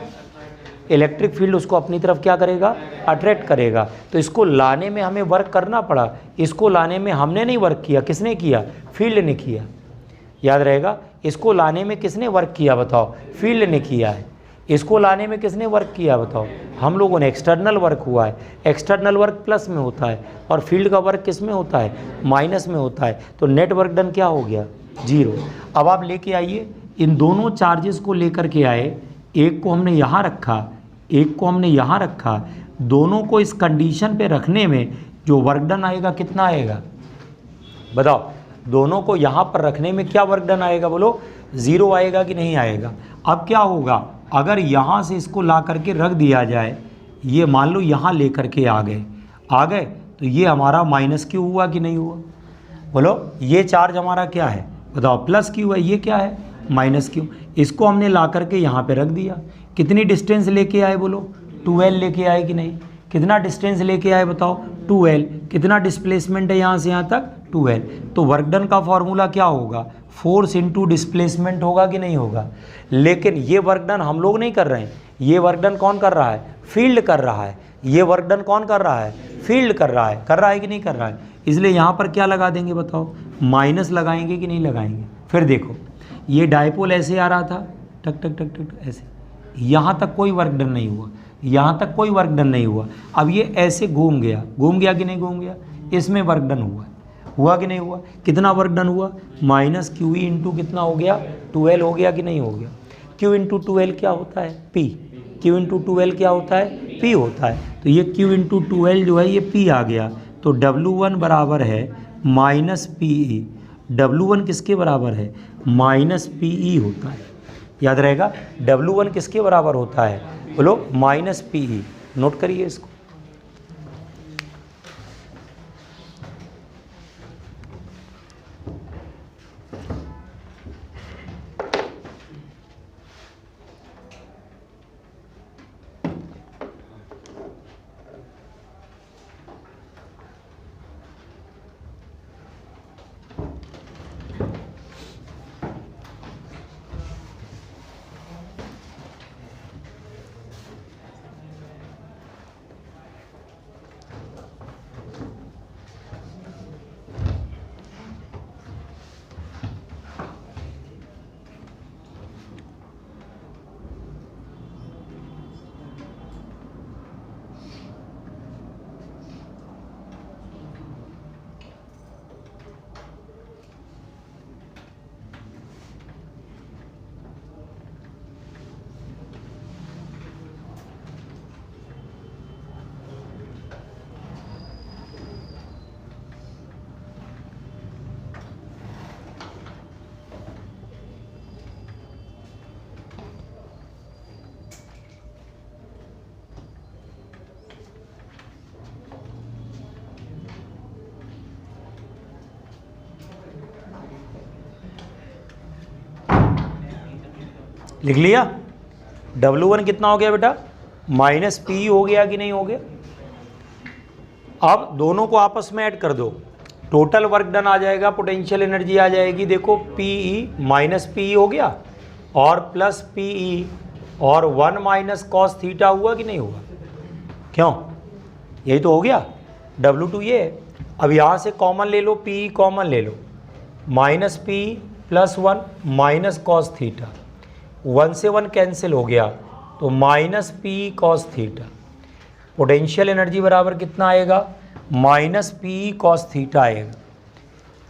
इलेक्ट्रिक फील्ड उसको अपनी तरफ क्या करेगा, अट्रैक्ट करेगा। तो इसको लाने में हमें वर्क करना पड़ा। इसको लाने में हमने नहीं वर्क किया, किसने किया, फील्ड ने किया। याद रहेगा, इसको लाने में किसने वर्क किया बताओ, फील्ड ने किया है। इसको लाने में किसने वर्क किया बताओ, हम लोगों ने। एक्सटर्नल वर्क हुआ है। एक्सटर्नल वर्क प्लस में होता है और फील्ड का वर्क किस में होता है, माइनस में होता है। तो नेट वर्क डन क्या हो गया, 0। अब आप लेके आइए, इन दोनों चार्जेस को लेकर के आए, एक को हमने यहाँ रखा, एक को हमने यहाँ रखा। दोनों को इस कंडीशन पे रखने में जो वर्क डन आएगा कितना आएगा बताओ, दोनों को यहाँ पर रखने में क्या वर्क डन आएगा बोलो, 0 आएगा कि नहीं आएगा। अब क्या होगा, अगर यहाँ से इसको ला करके रख दिया जाए, ये मान लो यहाँ ले करके आ गए तो ये हमारा माइनस क्यू हुआ कि नहीं हुआ बोलो। ये चार्ज हमारा क्या है बताओ, प्लस क्यू है, ये क्या है माइनस क्यू। इसको हमने ला करके यहाँ पे रख दिया। कितनी डिस्टेंस लेके आए बोलो, 12 लेके आए कि नहीं। कितना डिस्टेंस लेके आए बताओ, 12। कितना डिस्प्लेसमेंट है यहाँ से यहाँ तक, 12। तो वर्क डन का फॉर्मूला क्या होगा, फोर्स इंटू डिस्प्लेसमेंट होगा कि नहीं होगा। लेकिन ये वर्क डन हम लोग नहीं कर रहे हैं, ये वर्क डन कौन कर रहा है, फील्ड कर रहा है। ये वर्क डन कौन कर रहा है, फील्ड कर रहा है कि नहीं कर रहा है। इसलिए यहाँ पर क्या लगा देंगे बताओ, माइनस लगाएंगे कि नहीं लगाएंगे। फिर देखो ये डायपोल ऐसे आ रहा था, टक टक टक टक ऐसे, यहाँ तक कोई वर्क डन नहीं हुआ, यहाँ तक कोई वर्क डन नहीं हुआ। अब ये ऐसे घूम गया कि नहीं घूम गया, इसमें वर्क डन हुआ कि नहीं हुआ। कितना वर्क डन हुआ, माइनस क्यू ई इंटू कितना हो गया, 12 हो गया कि नहीं हो गया। क्यू इंटू 12 क्या होता है, पी। क्यू इंटू 12 क्या होता है, पी होता है। तो ये क्यू इंटू 12 जो है ये पी आ गया। तो W1 बराबर है माइनस पी ई। W1 किसके बराबर है, माइनस पी ई होता है। याद रहेगा, W1 किसके बराबर होता है बोलो, माइनस पी ई। नोट करिए इसको। लिख लिया। W1 कितना हो गया बेटा, माइनस पी हो गया कि नहीं हो गया। अब दोनों को आपस में ऐड कर दो, टोटल वर्क डन आ जाएगा, पोटेंशियल एनर्जी आ जाएगी। देखो पी माइनस पी हो गया और प्लस पी और 1 माइनस कॉस थीटा हुआ कि नहीं हुआ, क्यों, यही तो हो गया। W2 ये। अब यहाँ से कॉमन ले लो, पी कॉमन ले लो, minus P +1 minus cos theta, 1 से 1 कैंसिल हो गया तो minus P cos theta. Potential energy बराबर कितना आएगा, माइनस पी कॉस थीटा आएगा।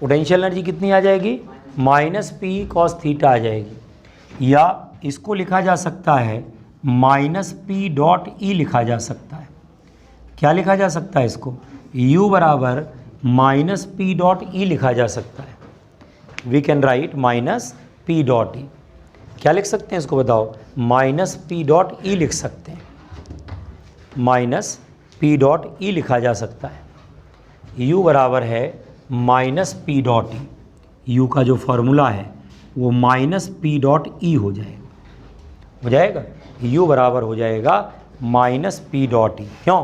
पोटेंशियल एनर्जी कितनी आ जाएगी, माइनस पी कॉस थीटा आ जाएगी। या इसको लिखा जा सकता है माइनस पी डॉट ई लिखा जा सकता है। क्या लिखा जा सकता है इसको, u बराबर माइनस पी डॉट ई लिखा जा सकता है। We can write minus P dot E. क्या लिख सकते हैं इसको बताओ, माइनस पी डॉट ई लिख सकते हैं, माइनस पी डॉट ई लिखा जा सकता है। u बराबर है माइनस पी डॉट ई। u का जो फॉर्मूला है वो माइनस पी डॉट ई हो जाएगा, u बराबर हो जाएगा माइनस पी डॉट ई। क्यों,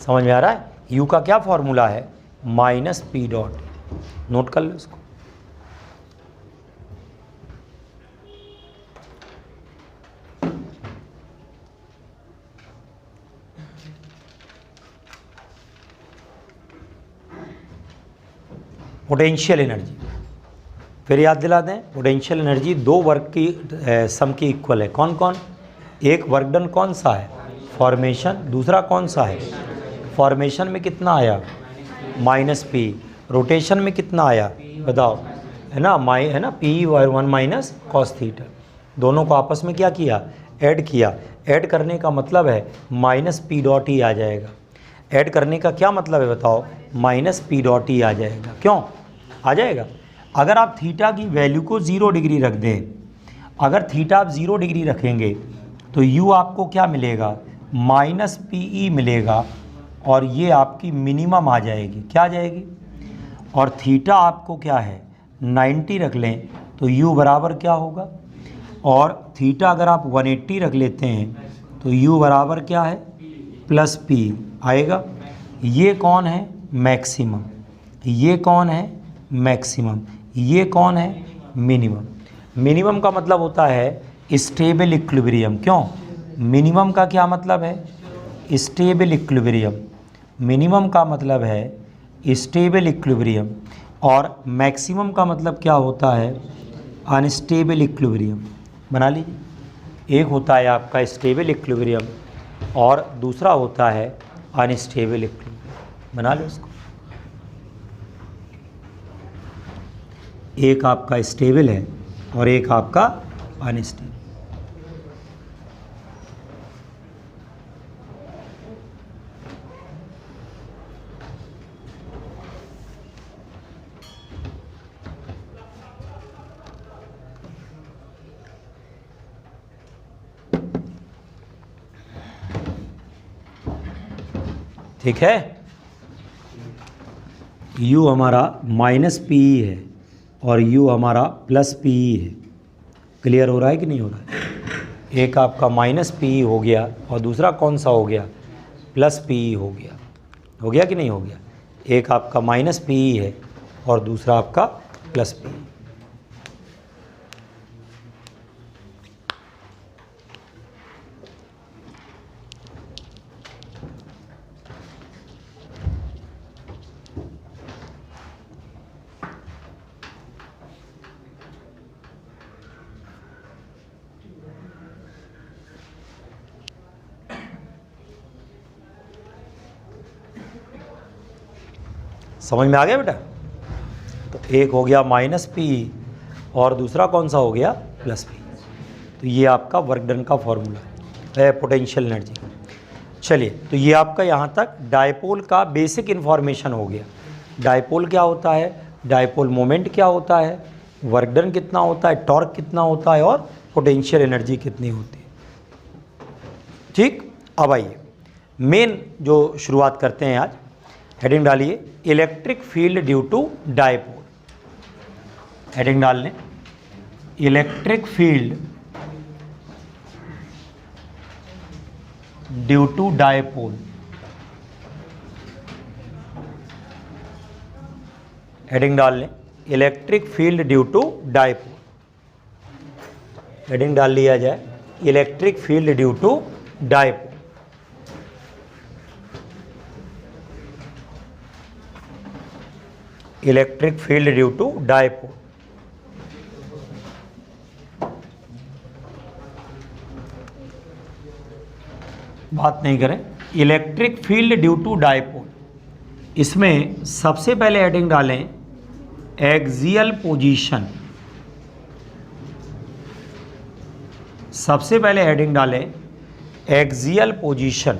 समझ में आ रहा है, u का क्या फॉर्मूला है, माइनस पी डॉट ई। नोट कर लो इसको। पोटेंशियल एनर्जी फिर याद दिला दें, पोटेंशियल एनर्जी दो वर्क की सम की इक्वल है। कौन कौन, एक वर्क डन कौन सा है, फॉर्मेशन, दूसरा कौन सा है, फॉर्मेशन में कितना आया, माइनस पी, रोटेशन में कितना आया बताओ, है ना, है ना, पी 1 माइनस कॉस थीटा। दोनों को आपस में क्या किया, ऐड किया। ऐड करने का मतलब है माइनस पी डॉट ई आ जाएगा। ऐड करने का क्या मतलब है बताओ, माइनस पी डॉट ई आ जाएगा। क्यों आ जाएगा, अगर आप थीटा की वैल्यू को 0 डिग्री रख दें, अगर थीटा आप 0 डिग्री रखेंगे तो u आपको क्या मिलेगा, माइनस पी ई मिलेगा, और ये आपकी मिनिमम आ जाएगी। क्या आ जाएगी, और थीटा आपको क्या है 90 रख लें तो u बराबर क्या होगा, और थीटा अगर आप 180 रख लेते हैं तो u बराबर क्या है, प्लस पी आएगा। ये कौन है, मैक्सिमम, ये कौन है, मैक्सिमम, ये कौन है, मिनिमम। मिनिमम का मतलब होता है स्टेबल इक्विलिब्रियम। क्यों, मिनिमम का क्या मतलब है, स्टेबल इक्विलिब्रियम। मिनिमम का मतलब है स्टेबल इक्विलिब्रियम, और मैक्सिमम का मतलब क्या होता है, अनस्टेबल इक्विलिब्रियम। बना लीजिए, एक होता है आपका स्टेबल इक्विलिब्रियम और दूसरा होता है अनस्टेबल इक्विलिब्रियम। बना लो इसको, एक आपका स्टेबल है और एक आपका अनस्टेबल। ठीक है, u हमारा माइनस पी है और u हमारा प्लस पी है। क्लियर हो रहा है कि नहीं हो रहा है, एक आपका माइनस पी हो गया और दूसरा कौन सा हो गया, प्लस पी हो गया कि नहीं हो गया। एक आपका माइनस पी है और दूसरा आपका प्लस पी। समझ में आ गया बेटा, तो एक हो गया माइनस पी और दूसरा कौन सा हो गया, प्लस पी। तो ये आपका वर्क डन का फॉर्मूला है पोटेंशियल एनर्जी। चलिए, तो ये आपका यहाँ तक डायपोल का बेसिक इन्फॉर्मेशन हो गया। डायपोल क्या होता है, डायपोल मोमेंट क्या होता है, वर्क डन कितना होता है, टॉर्क कितना होता है, और पोटेंशियल एनर्जी कितनी होती है। ठीक, अब आइए मेन जो शुरुआत करते हैं आज। हेडिंग डालिए, electric field due to dipole. Heading डाल लें, electric field due to dipole. Heading डाल लें, electric field due to dipole. Heading डाल लिया जाए, electric field due to dipole. Electric field due to dipole. बात नहीं करें। Electric field due to dipole, इसमें सबसे पहले हेडिंग डालें एक्सियल पोजीशन। सबसे पहले हेडिंग डालें एक्सियल पोजीशन।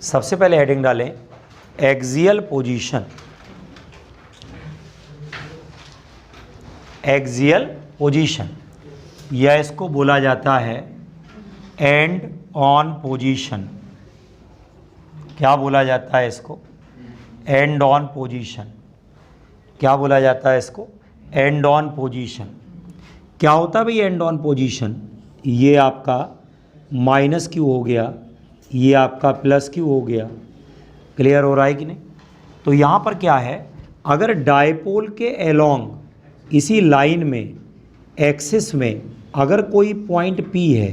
सबसे पहले हेडिंग डालें एक्सियल पोजीशन। एक्सियल पोजीशन या इसको बोला जाता है एंड ऑन पोजीशन। क्या बोला जाता है इसको? And on position. क्या बोला जाता है इसको? And on position. क्या होता है भाई एंड ऑन पोजीशन? ये आपका माइनस क्यू हो गया, ये आपका प्लस क्यू हो गया। क्लियर हो रहा है कि नहीं? तो यहाँ पर क्या है, अगर डायपोल के एलोंग इसी लाइन में एक्सिस में अगर कोई पॉइंट P है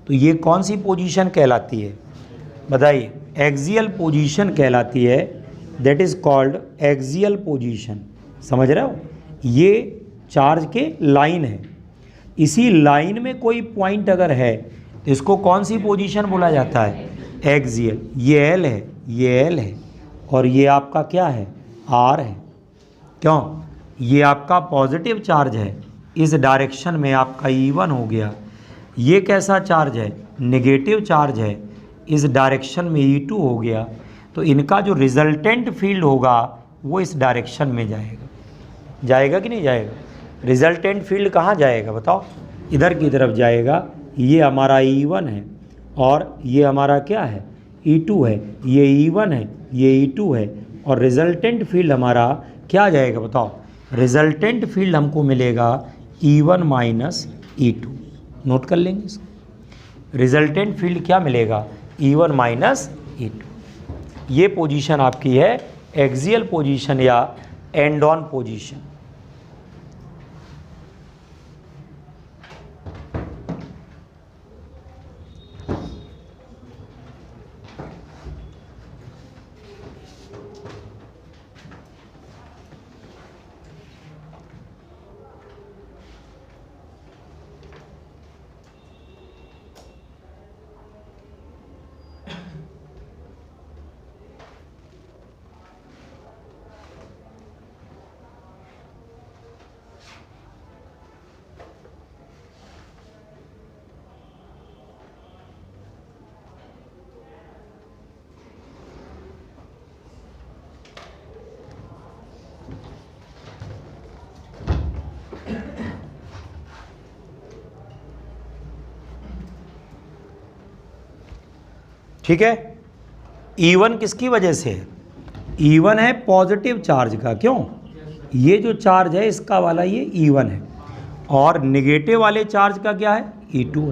तो ये कौन सी पोजीशन कहलाती है बताइए? एक्सियल पोजीशन कहलाती है। That is called axial position. समझ रहे हो? ये चार्ज के लाइन है, इसी लाइन में कोई पॉइंट अगर है तो इसको कौन सी पोजीशन बोला जाता है? एक्सियल। ये L है, ये L है और ये आपका क्या है? R है। क्यों? ये आपका पॉजिटिव चार्ज है, इस डायरेक्शन में आपका E1 हो गया। ये कैसा चार्ज है? नेगेटिव चार्ज है, इस डायरेक्शन में E2 हो गया। तो इनका जो रिजल्टेंट फील्ड होगा वो इस डायरेक्शन में जाएगा। जाएगा कि नहीं जाएगा? रिजल्टेंट फील्ड कहाँ जाएगा बताओ? इधर की तरफ जाएगा। ये हमारा E1 है और ये हमारा क्या है? E2 है। ये E1 है, ये E2 है और रिजल्टेंट फील्ड हमारा क्या जाएगा बताओ? रिजल्टेंट फील्ड हमको मिलेगा E1 माइनस E2। नोट कर लेंगे इसको। रिजल्टेंट फील्ड क्या मिलेगा? E1 minus E2। ये पोजीशन आपकी है एक्सियल पोजीशन या एंड ऑन पोजीशन। ठीक है। E1 किसकी वजह से है? E1 है पॉजिटिव चार्ज का। क्यों? ये जो चार्ज है इसका वाला ये E1 है और नेगेटिव वाले चार्ज का क्या है? E2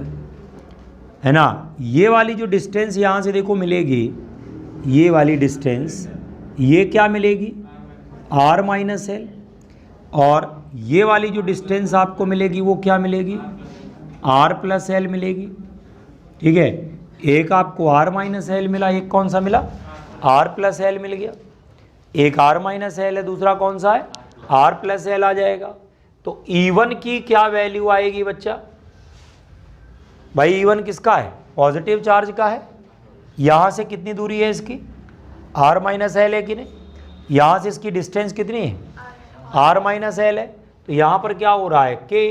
है ना। ये वाली जो डिस्टेंस यहाँ से देखो मिलेगी, ये वाली डिस्टेंस ये क्या मिलेगी? R minus L. और ये वाली जो डिस्टेंस आपको मिलेगी वो क्या मिलेगी? R प्लस एल मिलेगी। ठीक है। एक आपको R माइनस एल मिला, एक कौन सा मिला? R प्लस एल मिल गया। एक R माइनस एल है, दूसरा कौन सा है? R प्लस एल आ जाएगा। तो E1 की क्या वैल्यू आएगी बच्चा? भाई E1 किसका है? पॉजिटिव चार्ज का है। यहाँ से कितनी दूरी है इसकी? R माइनस एल है कि नहीं? यहाँ से इसकी डिस्टेंस कितनी है? R माइनस एल है। तो यहाँ पर क्या हो रहा है? K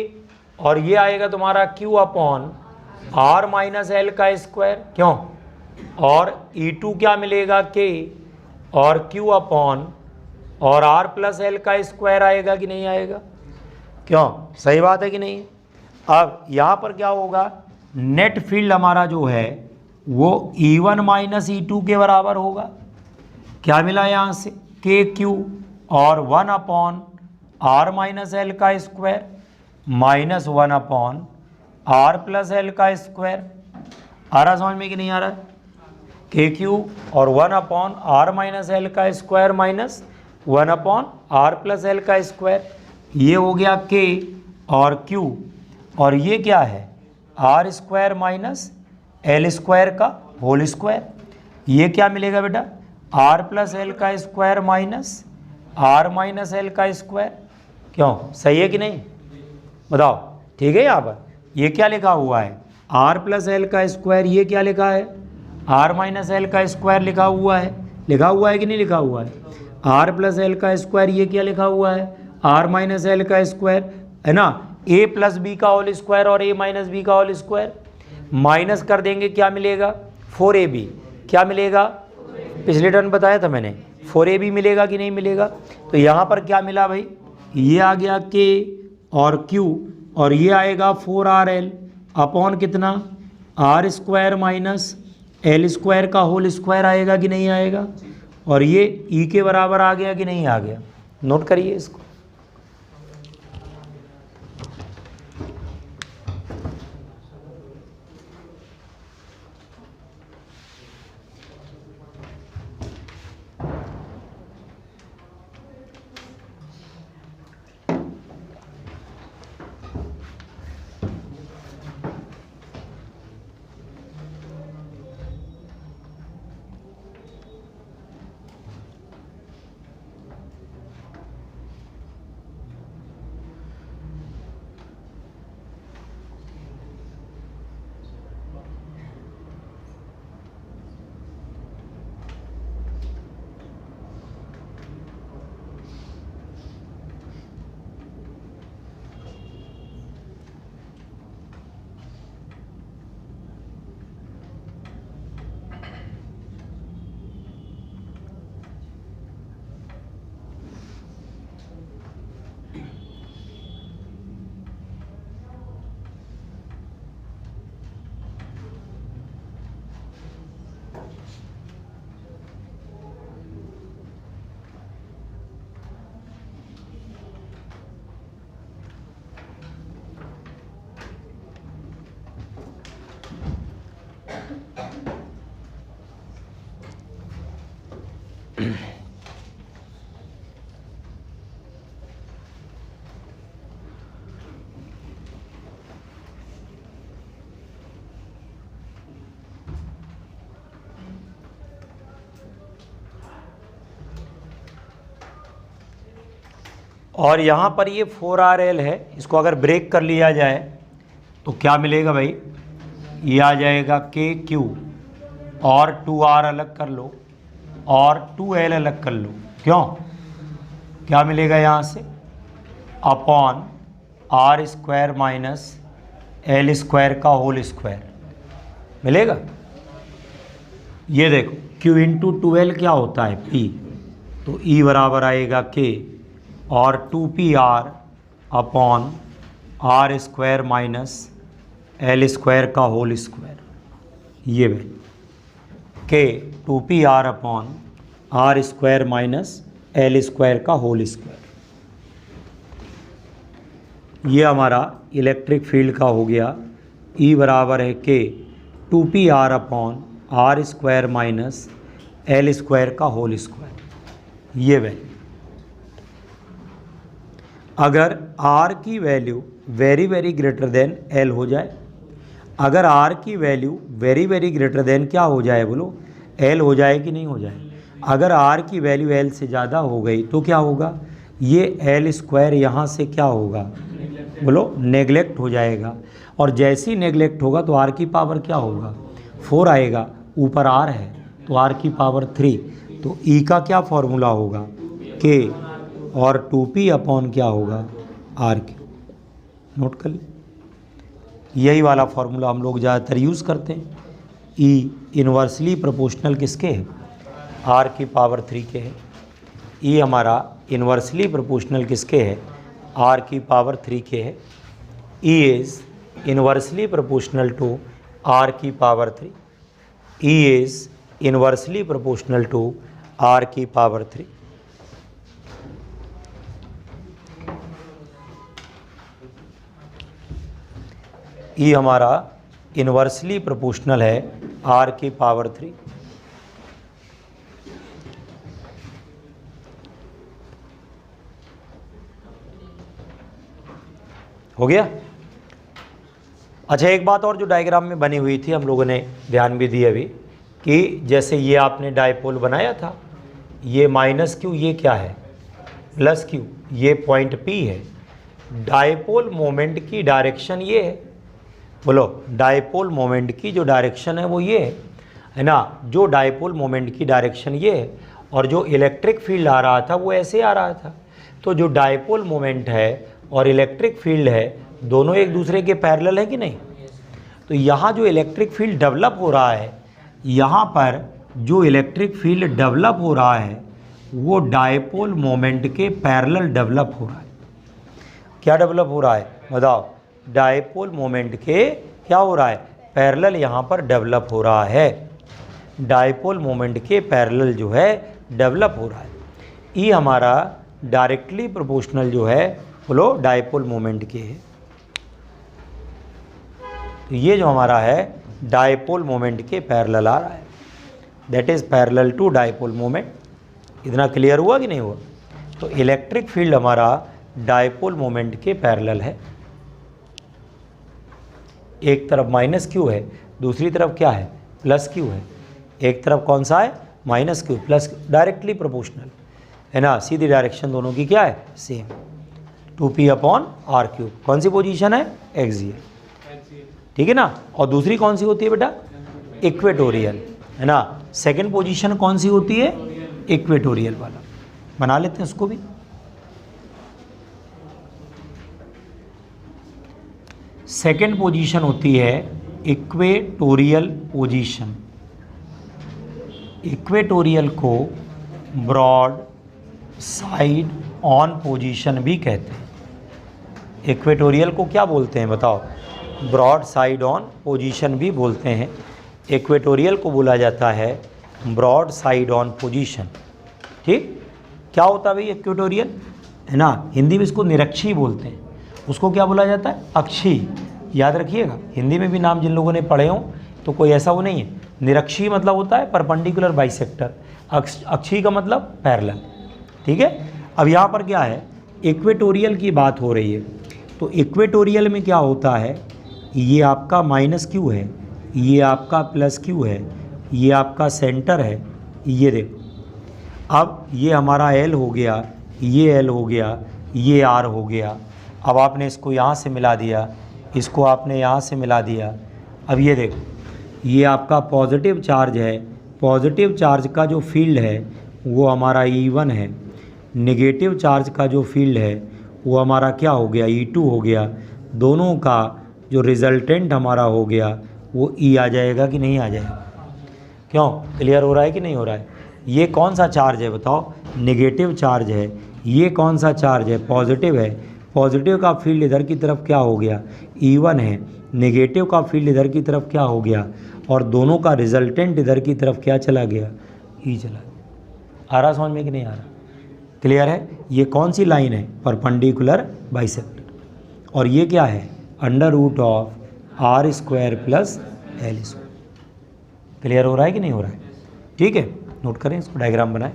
और ये आएगा तुम्हारा Q upon R minus L का स्क्वायर। क्यों? और E2 क्या मिलेगा? K और Q अपॉन और R प्लस एल का स्क्वायर आएगा कि नहीं आएगा? क्यों? सही बात है कि नहीं? अब यहाँ पर क्या होगा? नेट फील्ड हमारा जो है वो E1 माइनस E2 के बराबर होगा। क्या मिला यहाँ से? KQ और 1 अपॉन R माइनस एल का square minus 1 upon R plus L का स्क्वायर। आ रहा समझ में कि नहीं आ रहा? KQ और 1 अपॉन R माइनस एल का square minus 1 upon R plus L का स्क्वायर। ये हो गया K और Q और ये क्या है? R square minus L square का होल स्क्वायर। ये क्या मिलेगा बेटा? R प्लस एल का square minus R minus L का स्क्वायर। क्यों? सही है कि नहीं? बताओ। ठीक है। यहाँ पर ये क्या लिखा हुआ है? आर प्लस एल का स्क्वायर, ये क्या लिखा है, आर माइनस एल का स्क्वायर लिखा हुआ है कि नहीं लिखा हुआ है। आर प्लस एल का स्क्वायर, ये क्या लिखा हुआ है, आर माइनस एल का स्क्वायर, है ना। ए प्लस बी का होल स्क्वायर और ए माइनस बी का होल स्क्वायर, माइनस कर देंगे क्या मिलेगा, 4ab। क्या मिलेगा, पिछले टर्म बताया था मैंने, 4ab मिलेगा कि नहीं मिलेगा। तो यहाँ पर क्या मिला भाई, ये आ गया k और q, और ये आएगा 4rl अपॉन कितना, R square minus L square का होल स्क्वायर आएगा कि नहीं आएगा, और ये ई के बराबर आ गया कि नहीं आ गया। नोट करिए इसको। और यहाँ पर ये 4rl है, इसको अगर ब्रेक कर लिया जाए तो क्या मिलेगा भाई, ये आ जाएगा KQ और 2r अलग कर लो और 2l अलग कर लो। क्यों, क्या मिलेगा यहाँ से, upon R square minus L square का होल स्क्वायर मिलेगा। ये देखो Q इंटू 2l क्या होता है, P, तो E बराबर आएगा K और 2PR upon R square minus L square का होल स्क्वायर। ये भाई K 2PR upon R square minus L square का होल स्क्वायर। ये हमारा इलेक्ट्रिक फील्ड का हो गया। E बराबर है K 2PR upon R square minus L square का होल स्क्वायर। ये वैल्यू, अगर R की value very very greater than L हो जाए, अगर R की value very very greater than क्या हो जाए बोलो, L हो जाए कि नहीं हो जाए। अगर R की वैल्यू L से ज़्यादा हो गई तो क्या होगा, ये L स्क्वायर यहाँ से क्या होगा बोलो, नेगलेक्ट हो जाएगा। और जैसे ही नेगलेक्ट होगा तो R की पावर क्या होगा, 4 आएगा, ऊपर R है तो R की पावर 3। तो E का क्या फॉर्मूला होगा, K और 2P अपॉन क्या होगा, RQ। नोट कर ले, यही वाला फॉर्मूला हम लोग ज़्यादातर यूज़ करते हैं। E इन्वर्सली प्रोपोर्शनल किसके है, R की पावर 3 के है। E हमारा इन्वर्सली प्रोपोर्शनल किसके है, R की पावर 3 के है। E is inversely proportional to R की power 3। E is inversely proportional to R की पावर 3। E हमारा इन्वर्सली प्रोपोर्शनल है R की पावर 3। हो गया। अच्छा, एक बात और जो डायग्राम में बनी हुई थी, हम लोगों ने ध्यान भी दिया अभी, कि जैसे ये आपने डायपोल बनाया था, ये माइनस क्यू, ये क्या है प्लस क्यू, ये पॉइंट P है। डायपोल मोमेंट की डायरेक्शन ये है, बोलो डायपोल मोमेंट की जो डायरेक्शन है वो ये है ना, जो डायपोल मोमेंट की डायरेक्शन ये है और जो इलेक्ट्रिक फील्ड आ रहा था वो ऐसे आ रहा था। तो जो डायपोल मोमेंट है और इलेक्ट्रिक फील्ड है दोनों एक दूसरे के पैरेलल है कि नहीं। तो यहाँ जो इलेक्ट्रिक फील्ड डेवलप हो रहा है, यहाँ पर जो इलेक्ट्रिक फील्ड डेवलप हो रहा है वो डायपोल मोमेंट के पैरेलल डेवलप हो रहा है। क्या डेवलप हो रहा है बताओ, डायपोल मोमेंट के क्या हो रहा है, पैरेलल यहाँ पर डेवलप हो रहा है। डायपोल मोमेंट के पैरेलल जो है डेवलप हो रहा है। ई हमारा डायरेक्टली प्रोपोर्शनल जो है बोलो डायपोल मोमेंट के है। तो ये जो हमारा है डायपोल मोमेंट के पैरेलल आ रहा है, that is parallel to dipole moment. इतना क्लियर हुआ कि नहीं हुआ। तो इलेक्ट्रिक फील्ड हमारा डायपोल मोमेंट के पैरेलल है। एक तरफ माइनस क्यू है, दूसरी तरफ क्या है प्लस क्यू है। एक तरफ कौन सा है minus Q, plus directly proportional है ना, सीधी डायरेक्शन दोनों की क्या है सेम, 2p/r³। कौन सी पोजीशन है एक्सियल, ठीक है ना। और दूसरी कौन सी होती है बेटा इक्वेटोरियल, है ना। सेकंड पोजीशन कौन सी होती है इक्वेटोरियल वाला, बना लेते हैं उसको भी। सेकंड पोजीशन होती है इक्वेटोरियल पोजीशन। इक्वेटोरियल को ब्रॉड साइड ऑन पोजीशन भी कहते हैं। इक्वेटोरियल को क्या बोलते हैं बताओ, ब्रॉड साइड ऑन पोजीशन भी बोलते हैं। इक्वेटोरियल को बोला जाता है ब्रॉड साइड ऑन पोजीशन। ठीक, क्या होता है भाई इक्वेटोरियल, है ना, हिंदी में इसको निरक्षी बोलते हैं। उसको क्या बोला जाता है अक्षी, याद रखिएगा। हिंदी में भी नाम जिन लोगों ने पढ़े हों तो कोई ऐसा वो नहीं है। निरक्षी मतलब होता है परपेंडिकुलर बाइसेक्टर, अक्षी का मतलब पैरेलल, ठीक है। अब यहाँ पर क्या है इक्वेटोरियल की बात हो रही है, तो इक्वेटोरियल में क्या होता है, ये आपका माइनस क्यू है, ये आपका प्लस क्यू है, ये आपका सेंटर है, ये देखो। अब ये हमारा एल हो गया, ये एल हो गया, ये आर हो गया। अब आपने इसको यहाँ से मिला दिया, इसको आपने यहाँ से मिला दिया। अब ये देखो, ये आपका पॉजिटिव चार्ज है, पॉजिटिव चार्ज का जो फील्ड है वो हमारा E1 है। नेगेटिव चार्ज का जो फील्ड है वो हमारा क्या हो गया E2 हो गया। दोनों का जो रिजल्टेंट हमारा हो गया वो E आ जाएगा कि नहीं आ जाएगा। क्यों, क्लियर हो रहा है कि नहीं हो रहा है। ये कौन सा चार्ज है बताओ, नेगेटिव चार्ज है। ये कौन सा चार्ज है, पॉजिटिव है। पॉजिटिव का फील्ड इधर की तरफ क्या हो गया E1 है, नेगेटिव का फील्ड इधर की तरफ क्या हो गया, और दोनों का रिजल्टेंट इधर की तरफ क्या चला गया E चला गया। आ रहा समझ में कि नहीं आ रहा, क्लियर है। ये कौन सी लाइन है, परपेंडिकुलर बाइसेक्टर। और ये क्या है √r² + l²। क्लियर हो रहा है कि नहीं हो रहा है, ठीक है। नोट करें इसको, डायग्राम बनाएं।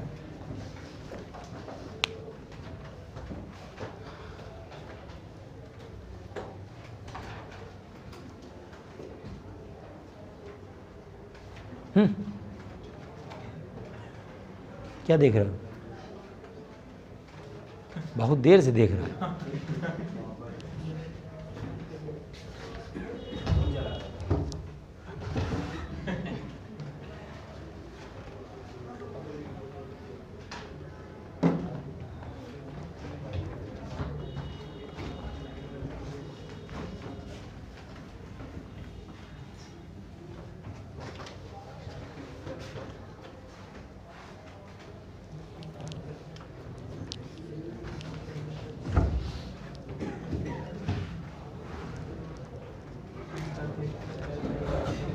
क्या देख रहे हो, बहुत देर से देख रहे हो।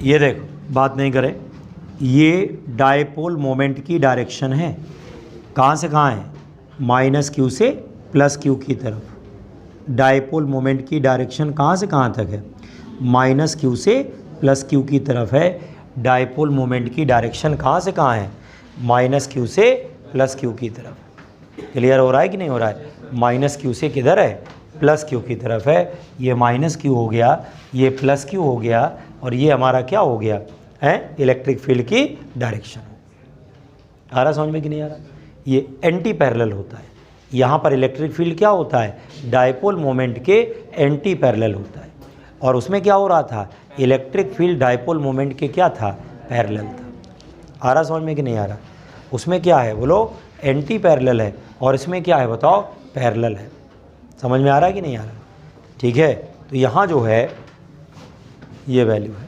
ये देखो, बात नहीं करें, ये डायपोल मोमेंट की डायरेक्शन है। कहाँ से कहाँ है, -q से +q की तरफ। डायपोल मोमेंट की डायरेक्शन कहाँ से कहाँ तक है, -q से +q की तरफ है। डायपोल मोमेंट की डायरेक्शन कहाँ से कहाँ है, -q से +q की तरफ। क्लियर हो रहा है कि नहीं हो रहा है। -q से किधर है, +q की तरफ है। ये -q हो गया, ये +q हो गया, और ये हमारा क्या हो गया है इलेक्ट्रिक फील्ड की डायरेक्शन। आ रहा समझ में कि नहीं आ रहा। ये एंटी पैरेलल होता है। यहाँ पर इलेक्ट्रिक फील्ड क्या होता है, डायपोल मोमेंट के एंटी पैरेलल होता है। और उसमें क्या हो रहा था, इलेक्ट्रिक फील्ड डायपोल मोमेंट के क्या था, पैरेलल था। आ रहा समझ में कि नहीं आ रहा? उसमें क्या है बोलो, एंटी पैरेलल है, और इसमें क्या है बताओ, पैरेलल है। समझ में आ रहा है कि नहीं आ रहा? ठीक है, तो यहाँ जो है ये वैल्यू है,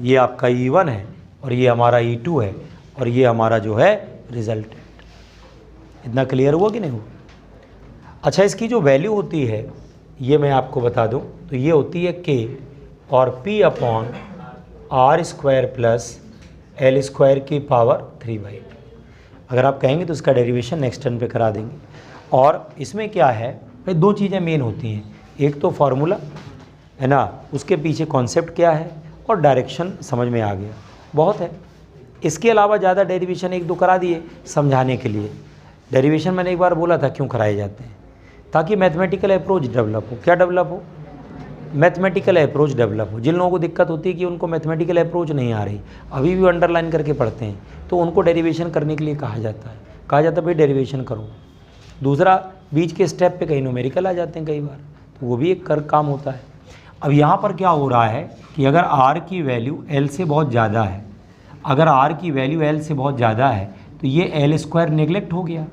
ये आपका E1 है और ये हमारा E2 है और ये हमारा जो है रिजल्टेंट। इतना क्लियर हुआ कि नहीं हुआ? अच्छा, इसकी जो वैल्यू होती है ये मैं आपको बता दूं, तो ये होती है K और P/R² प्लस L² की पावर 3/2। अगर आप कहेंगे तो इसका डेरिवेशन नेक्स्ट टर्म पे करा देंगे। और इसमें क्या है भाई, दो चीज़ें मेन होती हैं, एक तो फार्मूला है ना, उसके पीछे कॉन्सेप्ट क्या है, और डायरेक्शन समझ में आ गया, बहुत है। इसके अलावा ज़्यादा डेरिवेशन एक दो करा दिए समझाने के लिए। डेरिवेशन मैंने एक बार बोला था क्यों कराए जाते हैं, ताकि मैथमेटिकल अप्रोच डेवलप हो। क्या डेवलप हो? मैथमेटिकल अप्रोच डेवलप हो। जिन लोगों को दिक्कत होती है कि उनको मैथमेटिकल अप्रोच नहीं आ रही, अभी भी अंडरलाइन करके पढ़ते हैं, तो उनको डेरिवेशन करने के लिए कहा जाता है भाई डेरिवेशन करो। दूसरा, बीच के स्टेप पे कहीं न्यूमेरिकल आ जाते हैं कई बार, तो वो भी एक काम होता है। अब यहाँ पर क्या हो रहा है कि अगर R की वैल्यू L से बहुत ज़्यादा है, अगर R की वैल्यू L से बहुत ज़्यादा है तो ये L² नेगलेक्ट हो गया,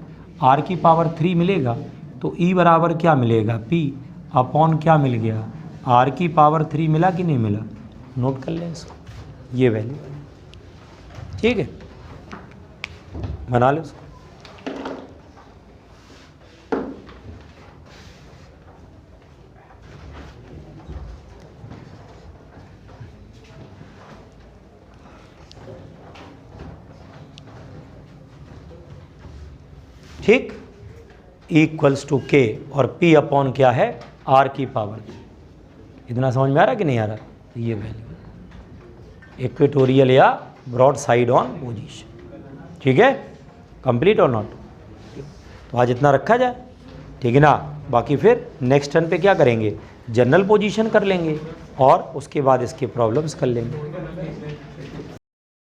R की पावर 3 मिलेगा, तो E बराबर क्या मिलेगा, P/, क्या मिल गया, R की पावर 3 मिला कि नहीं मिला? नोट कर लें इसको, ये वैल्यू, ठीक है, बना लो इसको। ठीक, E = K और P/ क्या है, R की पावर। इतना समझ में आ रहा कि नहीं आ रहा? तो ये वैल्यू इक्वेटोरियल या ब्रॉड साइड ऑन पोजीशन, ठीक है, कंप्लीट और नॉट? तो आज इतना रखा जाए, ठीक है ना। बाकी फिर नेक्स्ट टर्न पे क्या करेंगे, जनरल पोजीशन कर लेंगे और उसके बाद इसके प्रॉब्लम्स कर लेंगे।